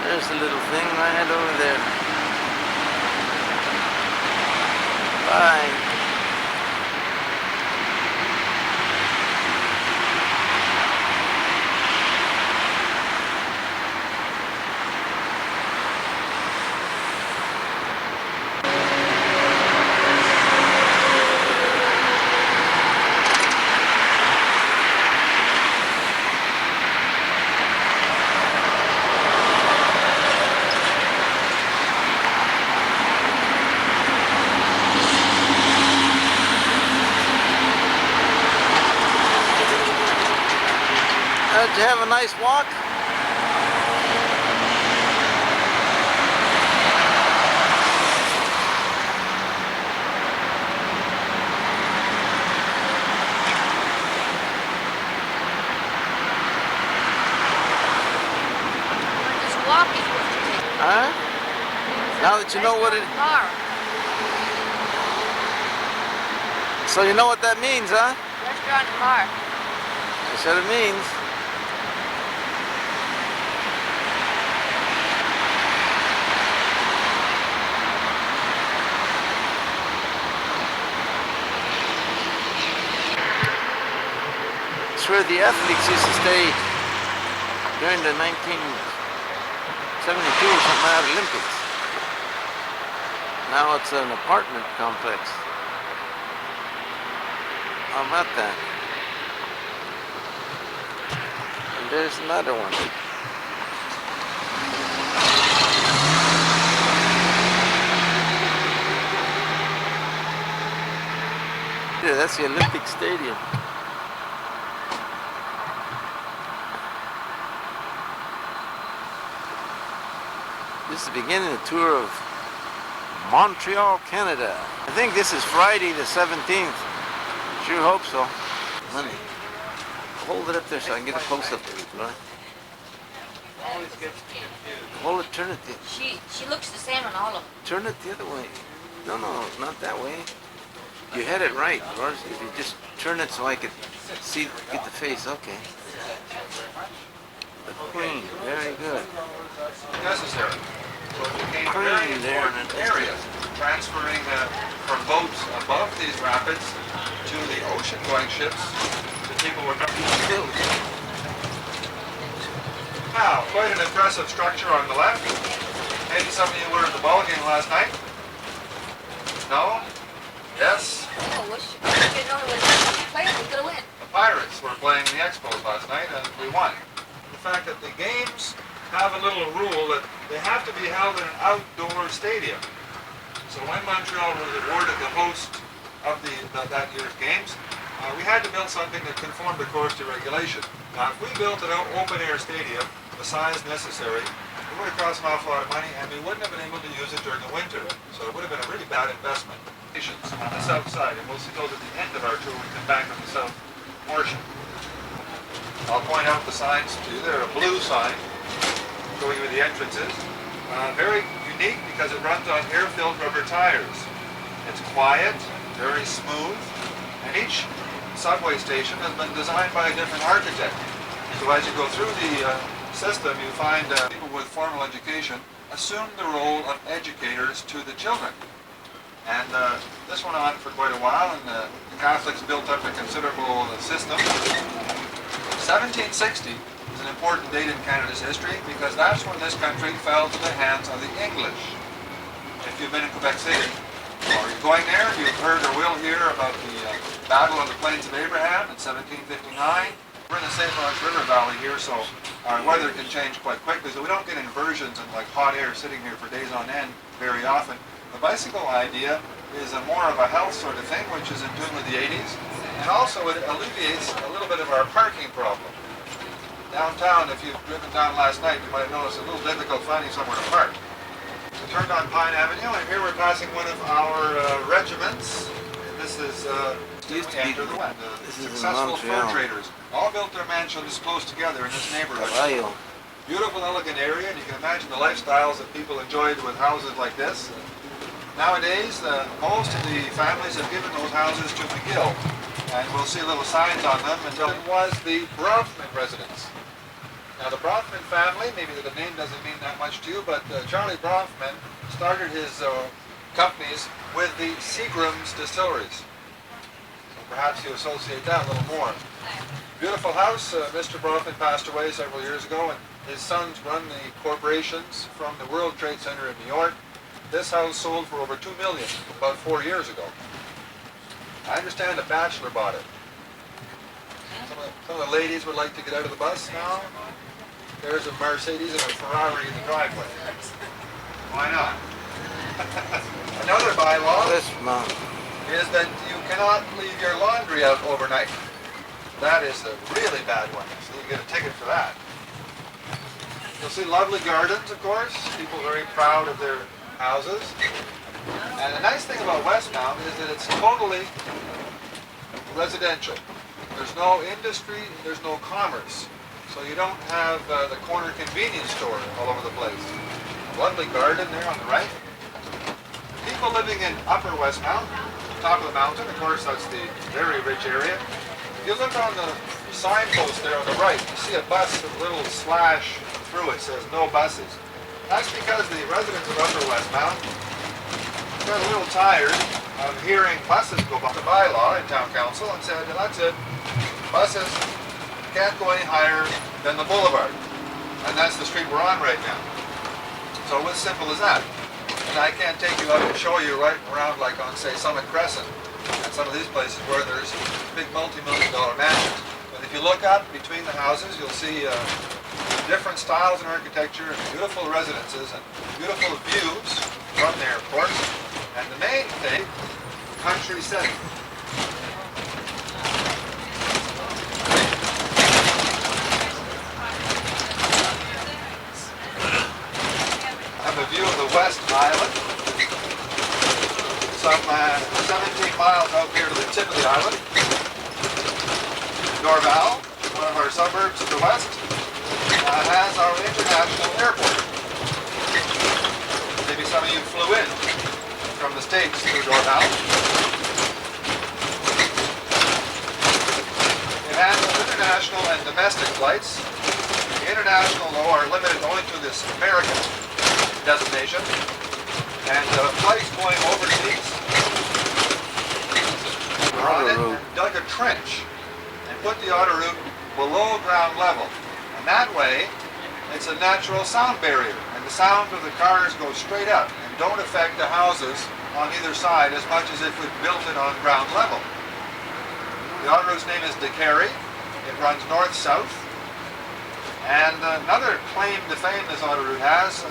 [SPEAKER 1] There's the little thing right over there. Bye. Did you have a nice walk?
[SPEAKER 3] Just walking.
[SPEAKER 1] Huh? Now that you know what it...
[SPEAKER 3] Car.
[SPEAKER 1] So you know what that means, huh?
[SPEAKER 3] Restaurant car.
[SPEAKER 1] That's what it means. It's where the athletes used to stay during the 1972 or something out Olympics. Now it's an apartment complex. How about that? And there's another one. Yeah, that's the Olympic Stadium. This is the beginning of the tour of Montreal, Canada. I think this is Friday the 17th. Sure hope so. Let me hold it up there so I can get a close-up of it, right? Hold it, turn it.
[SPEAKER 3] She looks the same on all of them.
[SPEAKER 1] Turn it the other way. No, not that way. You had it right, Lars. If you just turn it so I could see, get the face. Okay. The Queen, very good.
[SPEAKER 12] necessary. So it became a
[SPEAKER 1] Queen
[SPEAKER 12] very
[SPEAKER 1] there in
[SPEAKER 12] important
[SPEAKER 1] the
[SPEAKER 12] area, transferring from boats above these rapids to the ocean-going ships that people were coming to build. Now, quite an impressive structure on the left. Maybe some of you were at the ball game last night? No? Yes?
[SPEAKER 3] Oh, wish you know it was playing, we could have win.
[SPEAKER 12] The Pirates were playing the Expos last night and we won. The fact that the games have a little rule that they have to be held in an outdoor stadium. So when Montreal was awarded the host of that year's games, we had to build something that conformed, of course, to regulation. Now, if we built an open-air stadium, the size necessary, it would have cost an awful lot of money, and we wouldn't have been able to use it during the winter. So it would have been a really bad investment. On the south side, and we'll see those at the end of our tour. We come back on the south portion. I'll point out the signs to you. They're a blue sign showing you where the entrance is. Very unique because it runs on air-filled rubber tires. It's quiet, very smooth, and each subway station has been designed by a different architect. So as you go through the system, you find people with formal education assume the role of educators to the children. And this went on for quite a while, and the Catholics built up a considerable system. 1760 is an important date in Canada's history because that's when this country fell to the hands of the English. If you've been in Quebec City, or you're going there, you've heard or will hear about the Battle on the Plains of Abraham in 1759. We're in the St. Lawrence River Valley here, so our weather can change quite quickly, so we don't get inversions and like hot air sitting here for days on end very often. The bicycle idea is more of a health sort of thing, which is in tune with the 80s, and also it alleviates a little bit of our parking problem. Downtown, if you've driven down last night, you might have noticed a little difficult finding somewhere to park. We turned on Pine Avenue, and here we're passing one of our regiments. This is
[SPEAKER 1] Used to be,
[SPEAKER 12] enter the West.
[SPEAKER 1] this is in
[SPEAKER 12] Successful fur
[SPEAKER 1] Montreal.
[SPEAKER 12] traders all built their mansions close together in this neighborhood.
[SPEAKER 1] Caballo.
[SPEAKER 12] Beautiful, elegant area, and you can imagine the lifestyles that people enjoyed with houses like this. Nowadays, most of the families have given those houses to McGill, and we'll see little signs on them until it was the Bronfman residence. Now, the Bronfman family, maybe the name doesn't mean that much to you, but Charlie Bronfman started his companies with the Seagram's distilleries. So perhaps you associate that a little more. Beautiful house. Mr. Bronfman passed away several years ago, and his sons run the corporations from the World Trade Center in New York. This house sold for over $2 million about 4 years ago. I understand a bachelor bought it. Some of the ladies would like to get out of the bus now. There's a Mercedes and a Ferrari in the driveway. Why not? Another bylaw
[SPEAKER 1] This month.
[SPEAKER 12] is that you cannot leave your laundry out overnight. That is a really bad one, so you get a ticket for that. You'll see lovely gardens, of course. People very proud of their houses. And the nice thing about Westmount is that it's totally residential. There's no industry, there's no commerce. So you don't have the corner convenience store all over the place. A lovely garden there on the right. People living in Upper Westmount, top of the mountain, of course that's the very rich area. If you look on the signpost there on the right, you see a bus with a little slash through it, says no buses. That's because the residents of Upper Westmount got a little tired of hearing buses go by the bylaw in town council and said, that's it, buses can't go any higher than the boulevard. And that's the street we're on right now. So it's simple as that. And I can't take you out and show you right around like on, say, Summit Crescent and some of these places where there's big multi-million-dollar mansions. But if you look up between the houses, you'll see different styles in architecture and beautiful residences and beautiful views from there, of course. And the main thing, country setting. I have a view of the West Island. Some 17 miles out here to the tip of the island. Dorval, one of our suburbs to the west, has our international airport. Maybe some of you flew in from the States through Dorval. It has an international and domestic flights. The international, though, are limited only to this American designation, and flights going overseas were on it and dug a trench and put the auto route below ground level. And that way, it's a natural sound barrier, and the sound of the cars goes straight up and don't affect the houses on either side as much as if we built it on ground level. The autoroute's name is DeCarry. It runs north-south. And another claim to fame this autoroute has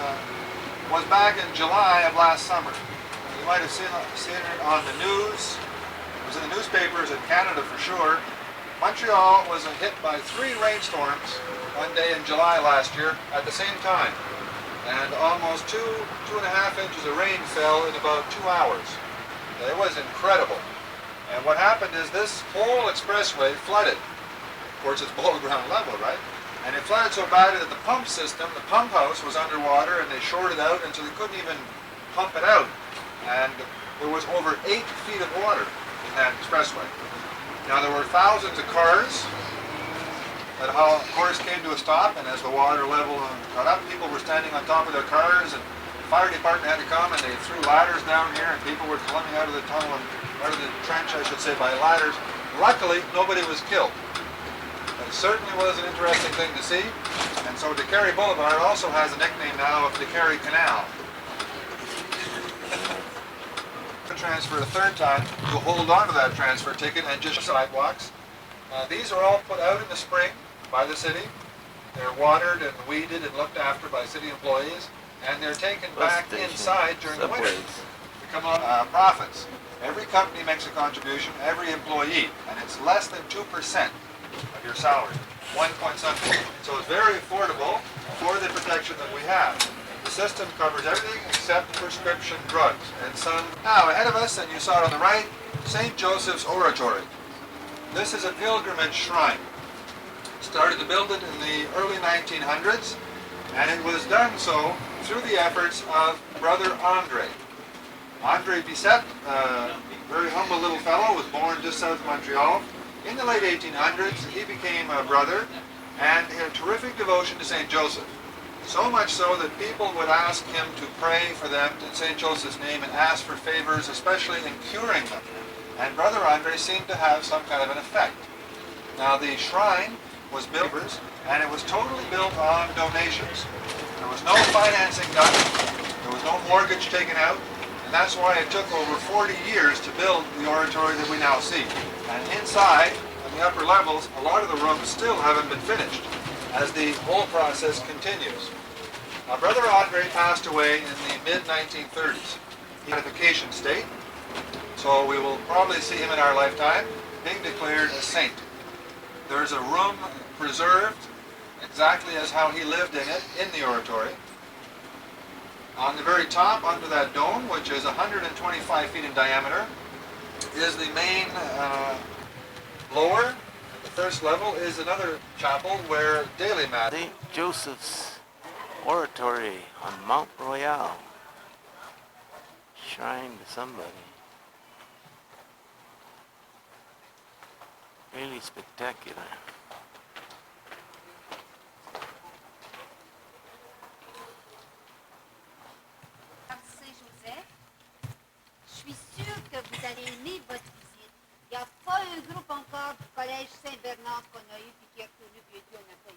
[SPEAKER 12] was back in July of last summer. You might have seen it on the news. It was in the newspapers in Canada for sure. Montreal was hit by 3 rainstorms one day in July last year at the same time. And almost 2.5 inches of rain fell in about 2 hours. It was incredible. And what happened is this whole expressway flooded. Of course, it's below ground level, right? And it flooded so badly that the pump system, the pump house, was underwater, and they shored it out, and so they couldn't even pump it out. And there was over 8 feet of water in that expressway. Now, there were thousands of cars that, of course, came to a stop, and as the water level got up, people were standing on top of their cars, and the fire department had to come, and they threw ladders down here, and people were coming out of the tunnel, out of the trench, I should say, by ladders. Luckily, nobody was killed. But it certainly was an interesting thing to see, and so DeCarry Boulevard also has a nickname now of DeCarry Canal. Transfer a third time to hold on to that transfer ticket and just sidewalks. These are all put out in the spring by the city. They're watered and weeded and looked after by city employees, and they're taken back inside during the winter to come on profits. Every company makes a contribution, every employee, and it's less than 2% of your salary, 1 point something. So it's very affordable for the protection that we have. The system covers everything except prescription drugs. And some, now ahead of us, and you saw it on the right, St. Joseph's Oratory. This is a pilgrimage shrine. Started to build it in the early 1900s, and it was done so through the efforts of Brother Andre. Andre Bisset, a very humble little fellow, was born just south of Montreal. In the late 1800s, he became a brother and had a terrific devotion to St. Joseph. So much so that people would ask him to pray for them in St. Joseph's name and ask for favors, especially in curing them. And Brother Andre seemed to have some kind of an effect. Now the shrine was built, and it was totally built on donations. There was no financing done, there was no mortgage taken out, and that's why it took over 40 years to build the oratory that we now see. And inside, on the upper levels, a lot of the rooms still haven't been finished, as the whole process continues. Now, Brother Andre passed away in the mid-1930s. He had a vacation state, so we will probably see him in our lifetime, being declared a saint. There's a room preserved exactly as how he lived in it, in the oratory. On the very top, under that dome, which is 125 feet in diameter, is the main lower. The first level is another chapel where daily mass.
[SPEAKER 1] St. Joseph's Oratory on Mount Royal. Shrine to somebody. Really spectacular.
[SPEAKER 13] Saint-Joseph, je suis sûre que vous allez aimer votre visite. Il n'y a pas un groupe encore du collège Saint-Bernard qu'on a eu puis qui a connu puis on n'a pas eu.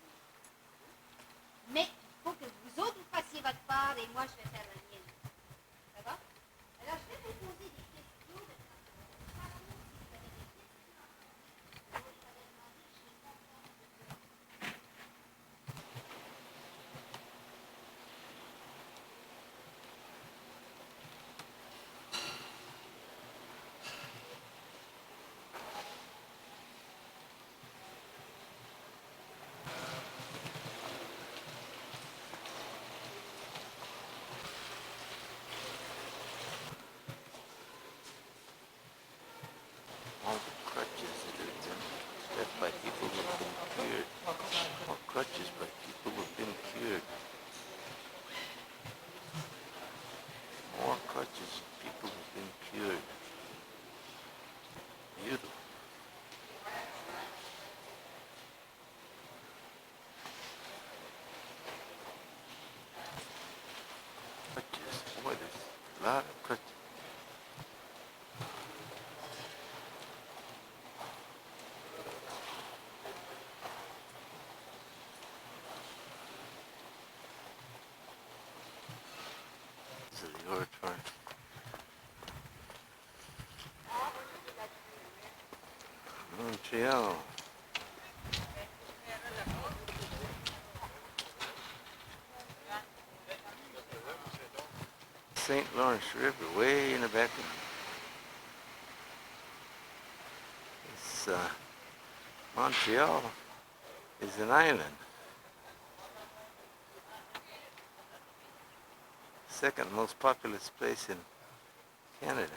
[SPEAKER 13] Mais il faut que vous autres vous fassiez votre part et moi je vais faire la mienne. Ça va? Alors je vais vous poser des questions de
[SPEAKER 1] Montreal. St. Lawrence River, way in the back. It's Montreal is an island. Second most populous place in Canada.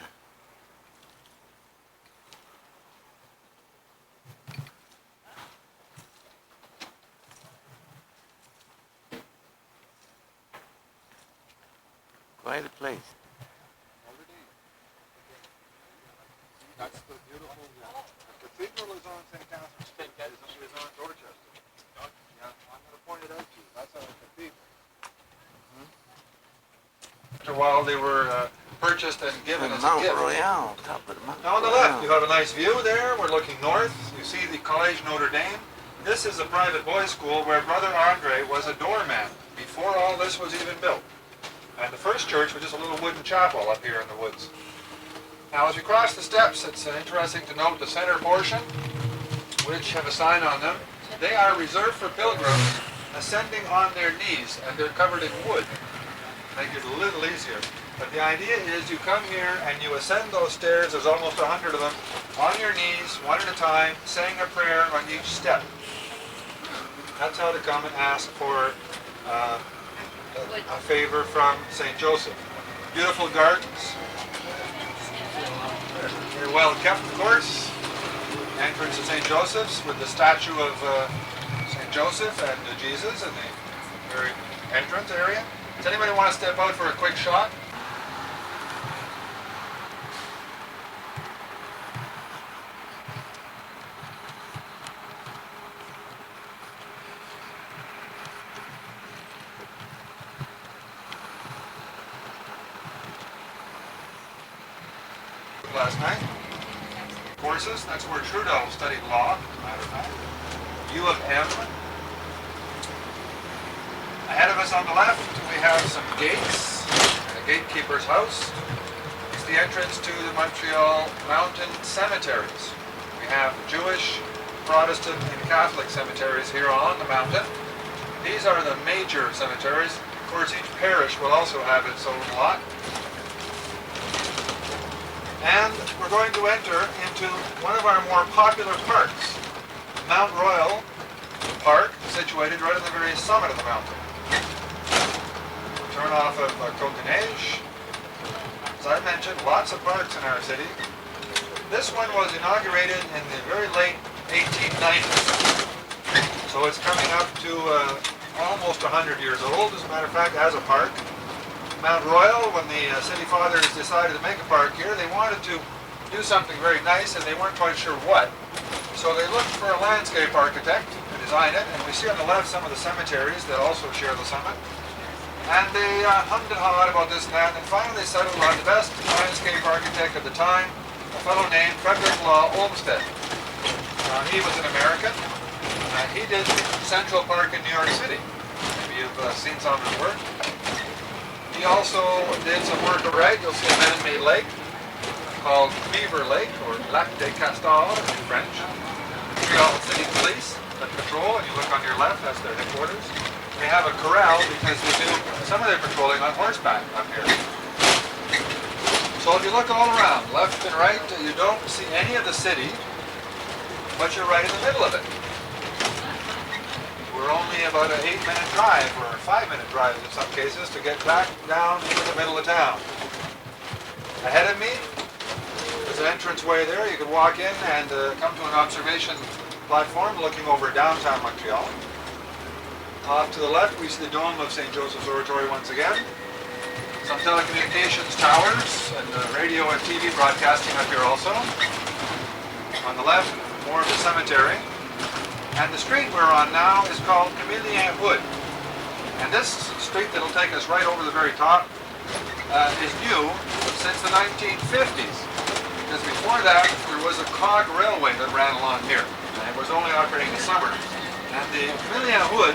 [SPEAKER 1] Quite a place.
[SPEAKER 12] That's the beautiful, the cathedral is on St. Catherine's Street, is on Dorchester. Yeah, I'm going to point it out to you. That's a cathedral. After a while they were purchased and given as a
[SPEAKER 1] Mount
[SPEAKER 12] gift.
[SPEAKER 1] Royal, top of the mountain.
[SPEAKER 12] Now on the left you have a nice view there. We're looking north. You see the Collège Notre Dame. This is a private boys' school where Brother Andre was a doorman before all this was even built. And the first church was just a little wooden chapel up here in the woods. Now as you cross the steps, it's interesting to note the center portion, which have a sign on them. They are reserved for pilgrims ascending on their knees, and they're covered in wood. Make it a little easier. But the idea is you come here and you ascend those stairs, there's almost 100 of them, on your knees, one at a time, saying a prayer on each step. That's how to come and ask for a favor from St. Joseph. Beautiful gardens. Very well kept, of course. Entrance to St. Joseph's with the statue of St. Joseph and Jesus in the very entrance area. Does anybody want to step out for a quick shot? Last night. Courses, that's where Trudeau studied law, as a matter of fact. U of M. Ahead of us on the left, we have some gates, a gatekeeper's house. It's the entrance to the Montreal mountain cemeteries. We have Jewish, Protestant, and Catholic cemeteries here on the mountain. These are the major cemeteries. Of course, each parish will also have its own lot. And we're going to enter into one of our more popular parks, Mount Royal Park, situated right on the very summit of the mountain. Turn off of Côte-des-Neiges. As I mentioned, lots of parks in our city. This one was inaugurated in the very late 1890s. So it's coming up to almost 100 years old, as a matter of fact, as a park. Mount Royal, when the city fathers decided to make a park here, they wanted to do something very nice and they weren't quite sure what. So they looked for a landscape architect to design it, and we see on the left some of the cemeteries that also share the summit. And they hummed and hawed about this and that, and finally settled on the best landscape architect at the time, a fellow named Frederick Law Olmsted. He was an American. He did Central Park in New York City. Maybe you've seen some of his work. He also did some work around. You'll see a man-made lake called Beaver Lake, or Lac des Castors in French. Montreal City Police that patrol, and you look on your left, that's their headquarters. They have a corral because they do some of their patrolling on horseback up here. So if you look all around, left and right, you don't see any of the city, but you're right in the middle of it. We're only about an 8-minute drive, or a 5-minute drive in some cases, to get back down into the middle of town. Ahead of me, there's an entranceway there. You can walk in and come to an observation platform looking over downtown Montreal. Off to the left, we see the dome of St. Joseph's Oratory once again. Some telecommunications towers and radio and TV broadcasting up here also. On the left, more of the cemetery. And the street we're on now is called Camillien Wood. And this street that'll take us right over the very top is new since the 1950s. Because before that, there was a cog railway that ran along here. And it was only operating in summer. And the Camillien Wood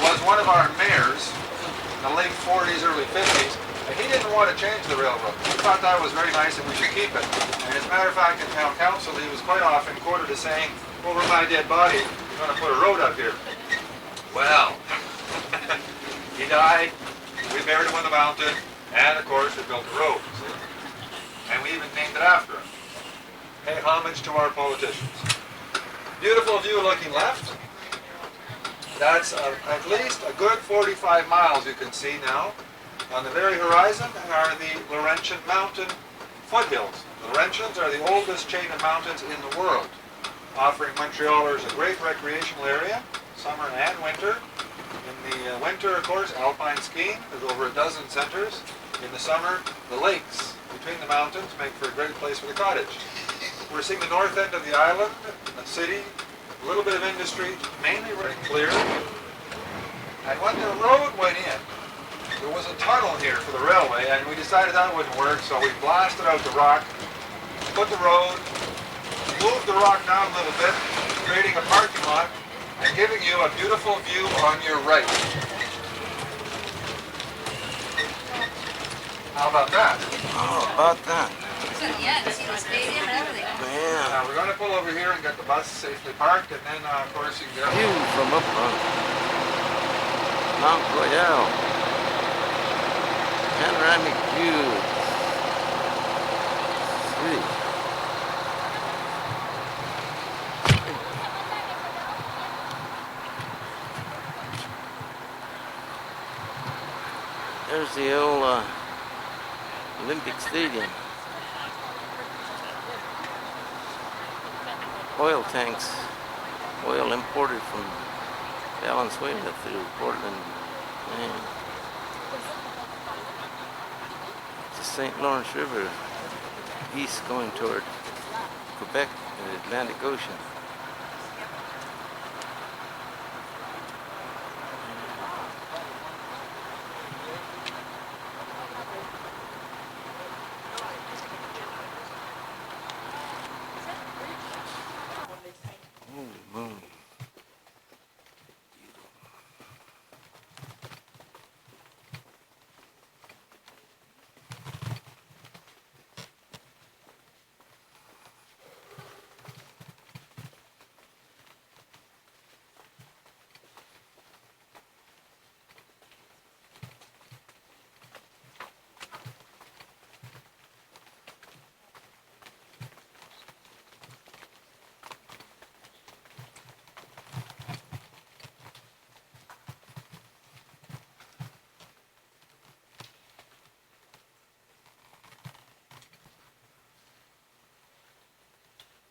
[SPEAKER 12] was one of our mayors in the late 40s, early 50s. And he didn't want to change the railroad. He thought that was very nice and we should keep it. And as a matter of fact, in town council, he was quite often quoted as saying, over my dead body, you're going to put a road up here. Well, he died, we buried him on the mountain, and of course we built a road. See? And we even named it after him. Pay homage to our politicians. Beautiful view looking left. That's at least a good 45 miles you can see now. On the very horizon are the Laurentian Mountain foothills. The Laurentians are the oldest chain of mountains in the world, offering Montrealers a great recreational area, summer and winter. In the winter, of course, alpine skiing. There's over a dozen centers. In the summer, the lakes between the mountains make for a great place for the cottage. We're seeing the north end of the island, a city, a little bit of industry, mainly very clear. And when the road went in, there was a tunnel here for the railway, and we decided that wouldn't work, so we blasted out the rock, put the road, moved the rock down a little bit, creating a parking lot, and giving you a beautiful view on your right. How about that?
[SPEAKER 1] How about that?
[SPEAKER 3] Yeah, to see the stadium and everything.
[SPEAKER 1] Yeah.
[SPEAKER 12] Now we're going to pull over here and get the bus safely parked, and then of course you can get
[SPEAKER 1] View from up on Mount Royal. Panoramic view. City. There's the old Olympic Stadium. Oil tanks, oil imported from Valenzuela through Portland. Man. The St. Lawrence River, east going toward Quebec and the Atlantic Ocean. Holy moly.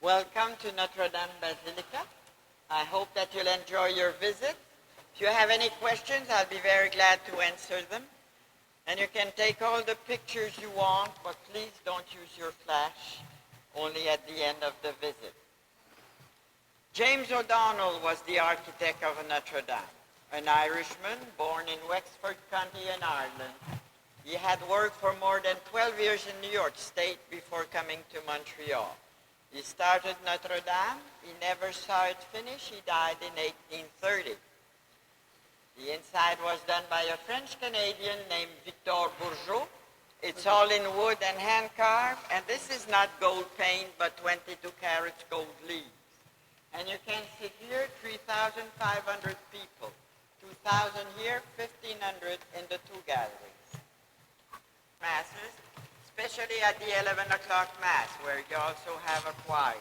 [SPEAKER 14] Welcome to Notre Dame Basilica. I hope that you'll enjoy your visit. If you have any questions, I'll be very glad to answer them. And you can take all the pictures you want, but please don't use your flash, only at the end of the visit. James O'Donnell was the architect of Notre Dame, an Irishman born in Wexford County in Ireland. He had worked for more than 12 years in New York State before coming to Montreal. He started Notre Dame. He never saw it finish. He died in 1830. The inside was done by a French-Canadian named Victor Bourgeot. It's all in wood and hand-carved, and this is not gold paint, but 22 carats gold leaves. And you can see here 3,500 people, 2,000 here, 1,500 in the two galleries. Masses, especially at the 11 o'clock Mass, where you also have a choir.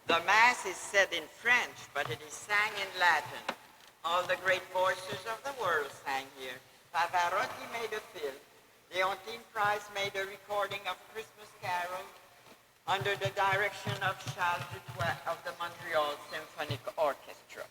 [SPEAKER 14] The Mass is said in French, but it is sang in Latin. All the great voices of the world sang here. Pavarotti made a film. Leontine Price made a recording of Christmas carols under the direction of Charles Dutoit of the Montreal Symphonic Orchestra.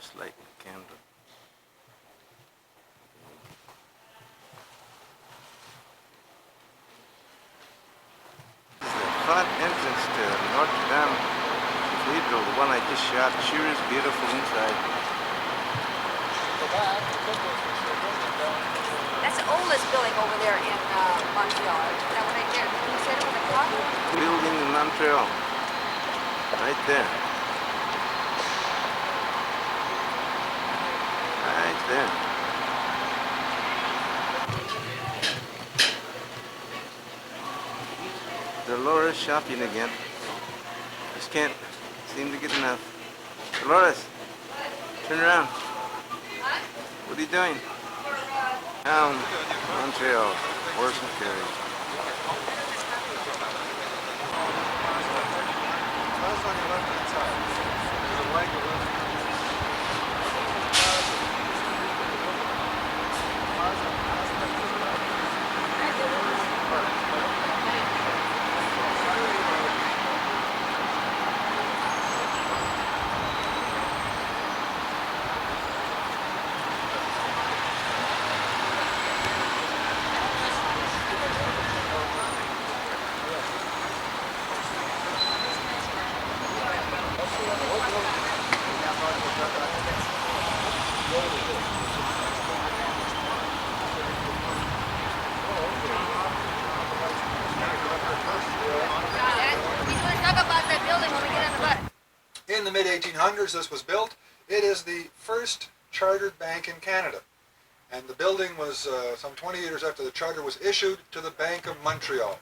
[SPEAKER 1] just lighting a candle. This is the front entrance to Notre Dame Cathedral, the one I just shot. Sure is beautiful inside.
[SPEAKER 3] That's the oldest building over there in Montreal. Is that what I get? You said it was a clock?
[SPEAKER 1] Building in Montreal. Right there. Right there. Dolores shopping again. Just can't seem to get enough. Dolores, turn around. What are you doing? Down Montreal, horse and carriage.
[SPEAKER 12] That's on your left-hand side. There's a leg of In the mid-1800s, this was built. It is the first chartered bank in Canada. And the building was some 20 years after the charter was issued to the Bank of Montreal.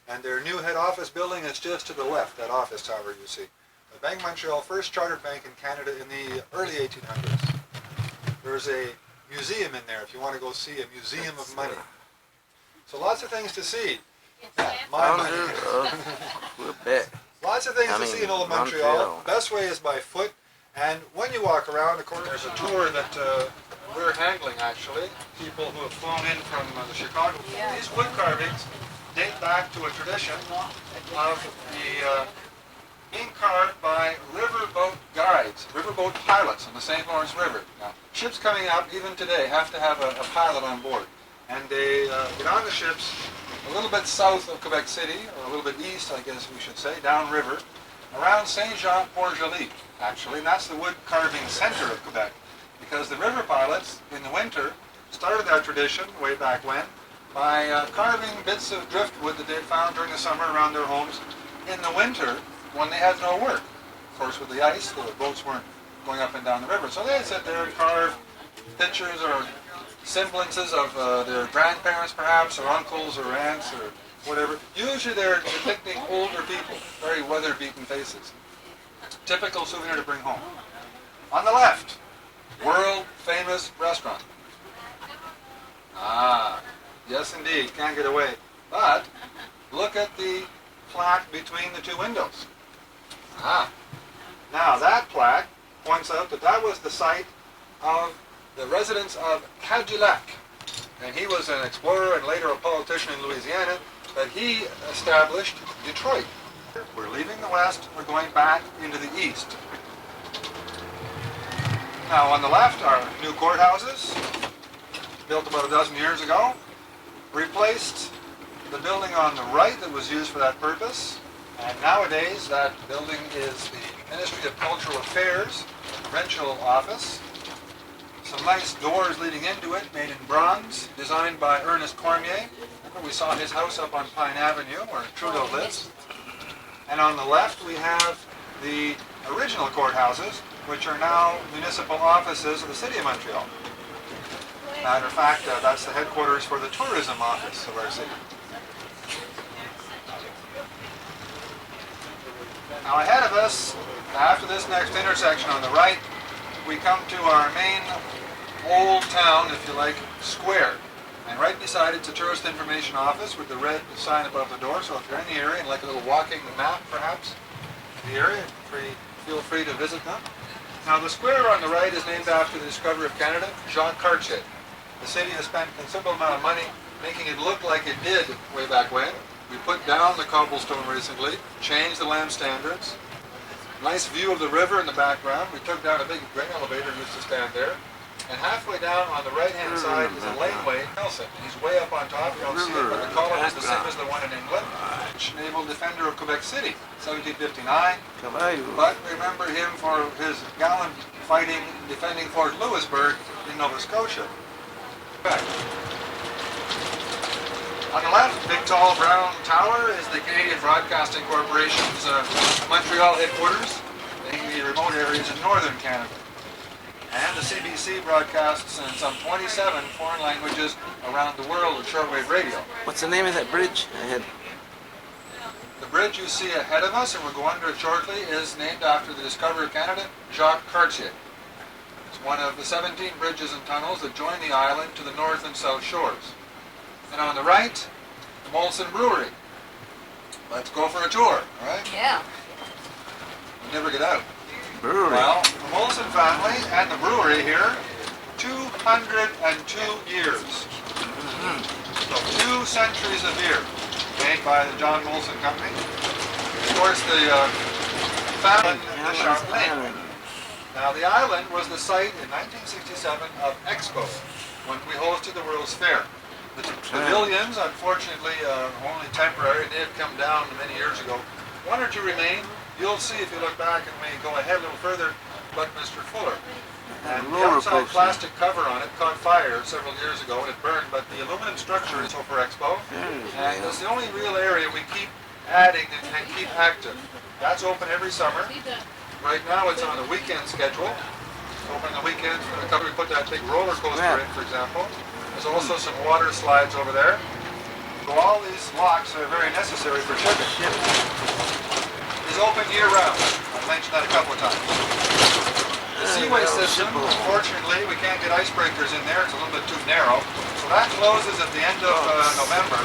[SPEAKER 12] And their new head office building is just to the left, that office tower you see. The Bank of Montreal, first chartered bank in Canada in the early 1800s. There's a museum in there if you want to go see a museum of money. So lots of things to see. Yeah, my money.
[SPEAKER 1] Quebec.
[SPEAKER 12] Lots of things to see in Old Montreal. Best way is by foot. And when you walk around, of course, there's a tour that we're handling, actually. People who have flown in from the Chicago. Yeah. These wood carvings date back to a tradition of being carved by riverboat guides, riverboat pilots on the St. Lawrence River. Now, ships coming up, even today, have to have a pilot on board. And they get on the ships a little bit south of Quebec City, or a little bit east, I guess we should say, downriver, around Saint-Jean-Port-Joli, actually. And that's the wood carving center of Quebec, because the river pilots, in the winter, started that tradition way back when by carving bits of driftwood that they had found during the summer around their homes in the winter when they had no work. Of course, with the ice, the boats weren't going up and down the river. So they'd sit there and carve pictures or semblances of their grandparents, perhaps, or uncles or aunts or whatever. Usually they're depicting older people, very weather-beaten faces. Typical souvenir to bring home. On the left, world-famous restaurant. Ah, yes indeed, can't get away. But look at the plaque between the two windows. Ah, now that plaque points out that that was the site of the residence of Cadillac. And he was an explorer and later a politician in Louisiana, but he established Detroit. We're leaving the west, we're going back into the east. Now on the left are new courthouses, built about a dozen years ago, replaced the building on the right that was used for that purpose, and nowadays that building is the Ministry of Cultural Affairs provincial office. Some nice doors leading into it, made in bronze, designed by Ernest Cormier. Remember we saw his house up on Pine Avenue where Trudeau lives. And on the left we have the original courthouses, which are now municipal offices of the City of Montreal. Matter of fact, that's the headquarters for the tourism office of our city. Now ahead of us, after this next intersection on the right, we come to our main old town, if you like, square. And right beside it's a tourist information office with the red sign above the door, so if you're in the area and like a little walking map perhaps, the area, feel free to visit them. Now the square on the right is named after the discoverer of Canada, Jacques Cartier. The city has spent a considerable amount of money making it look like it did way back when. We put down the cobblestone recently, changed the land standards. Nice view of the river in the background. We took down a big grain elevator, used to stand there. And halfway down on the right-hand side is a laneway, Nelson. He's way up on top, you don't see it, but the column is the same as the one in England. Naval defender of Quebec City, 1759. But remember him for his gallant fighting, defending Fort Louisbourg in Nova Scotia. Back. On the left, big tall brown tower is the Canadian Broadcasting Corporation's Montreal headquarters, in the remote areas in northern Canada. And the CBC broadcasts in some 27 foreign languages around the world with shortwave radio.
[SPEAKER 1] What's the name of that bridge ahead?
[SPEAKER 12] The bridge you see ahead of us, and we'll go under it shortly, is named after the discoverer of Canada, Jacques Cartier. It's one of the 17 bridges and tunnels that join the island to the north and south shores. And on the right, the Molson Brewery. Let's go for a tour, all right?
[SPEAKER 3] Yeah.
[SPEAKER 12] We'll never get out.
[SPEAKER 1] Brewery.
[SPEAKER 12] Well, the Molson family and the brewery here, 202 years. So 2 centuries of beer made by the John Molson Company. Of course, the family of the Champlain. Now, the island was the site in 1967 of Expo, when we hosted the World's Fair. The pavilions, unfortunately, only temporary. They had come down many years ago. 1 or 2 remain. You'll see if you look back and we go ahead a little further, but Mr. Fuller. And the outside plastic cover on it caught fire several years ago and it burned, but the aluminum structure is over Expo. And it's the only real area we keep adding and keep active. That's open every summer. Right now it's on a weekend schedule. Open the weekends for the cover. We put that big roller coaster in, for example. There's also some water slides over there. So all these locks are very necessary for shipping. Is open year-round. I've mentioned that a couple of times. The seaway system, unfortunately, we can't get icebreakers in there. It's a little bit too narrow. So that closes at the end of November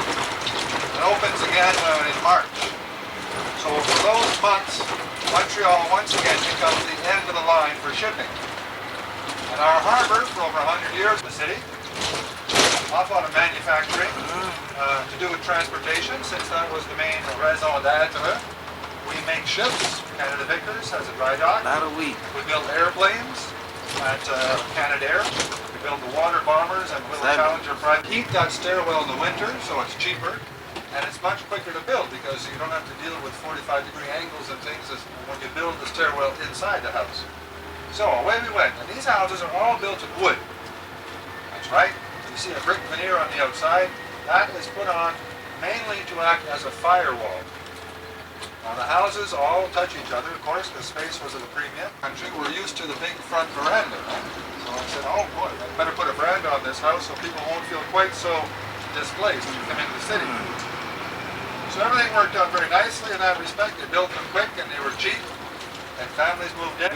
[SPEAKER 12] and opens again in March. So for those months, Montreal once again becomes the end of the line for shipping. And our harbor, for over 100 years in the city, off out of manufacturing, to do with transportation, since that was the main raison d'etre. We make ships. Canada Vickers has a dry dock. We build airplanes at Canadair. We build the water bombers and little Challenger private. Heat that stairwell in the winter, so it's cheaper. And it's much quicker to build because you don't have to deal with 45-degree angles and things as when you build the stairwell inside the house. So away we went. And these houses are all built of wood. That's right. You see a brick veneer on the outside. That is put on mainly to act as a firewall. Now the houses all touch each other, of course, because space was at a premium. Country, we're used to the big front veranda, right? So I said, oh boy, I better put a veranda on this house so people won't feel quite so displaced when you come into the city. So everything worked out very nicely in that respect. They built them quick and they were cheap, and families moved in.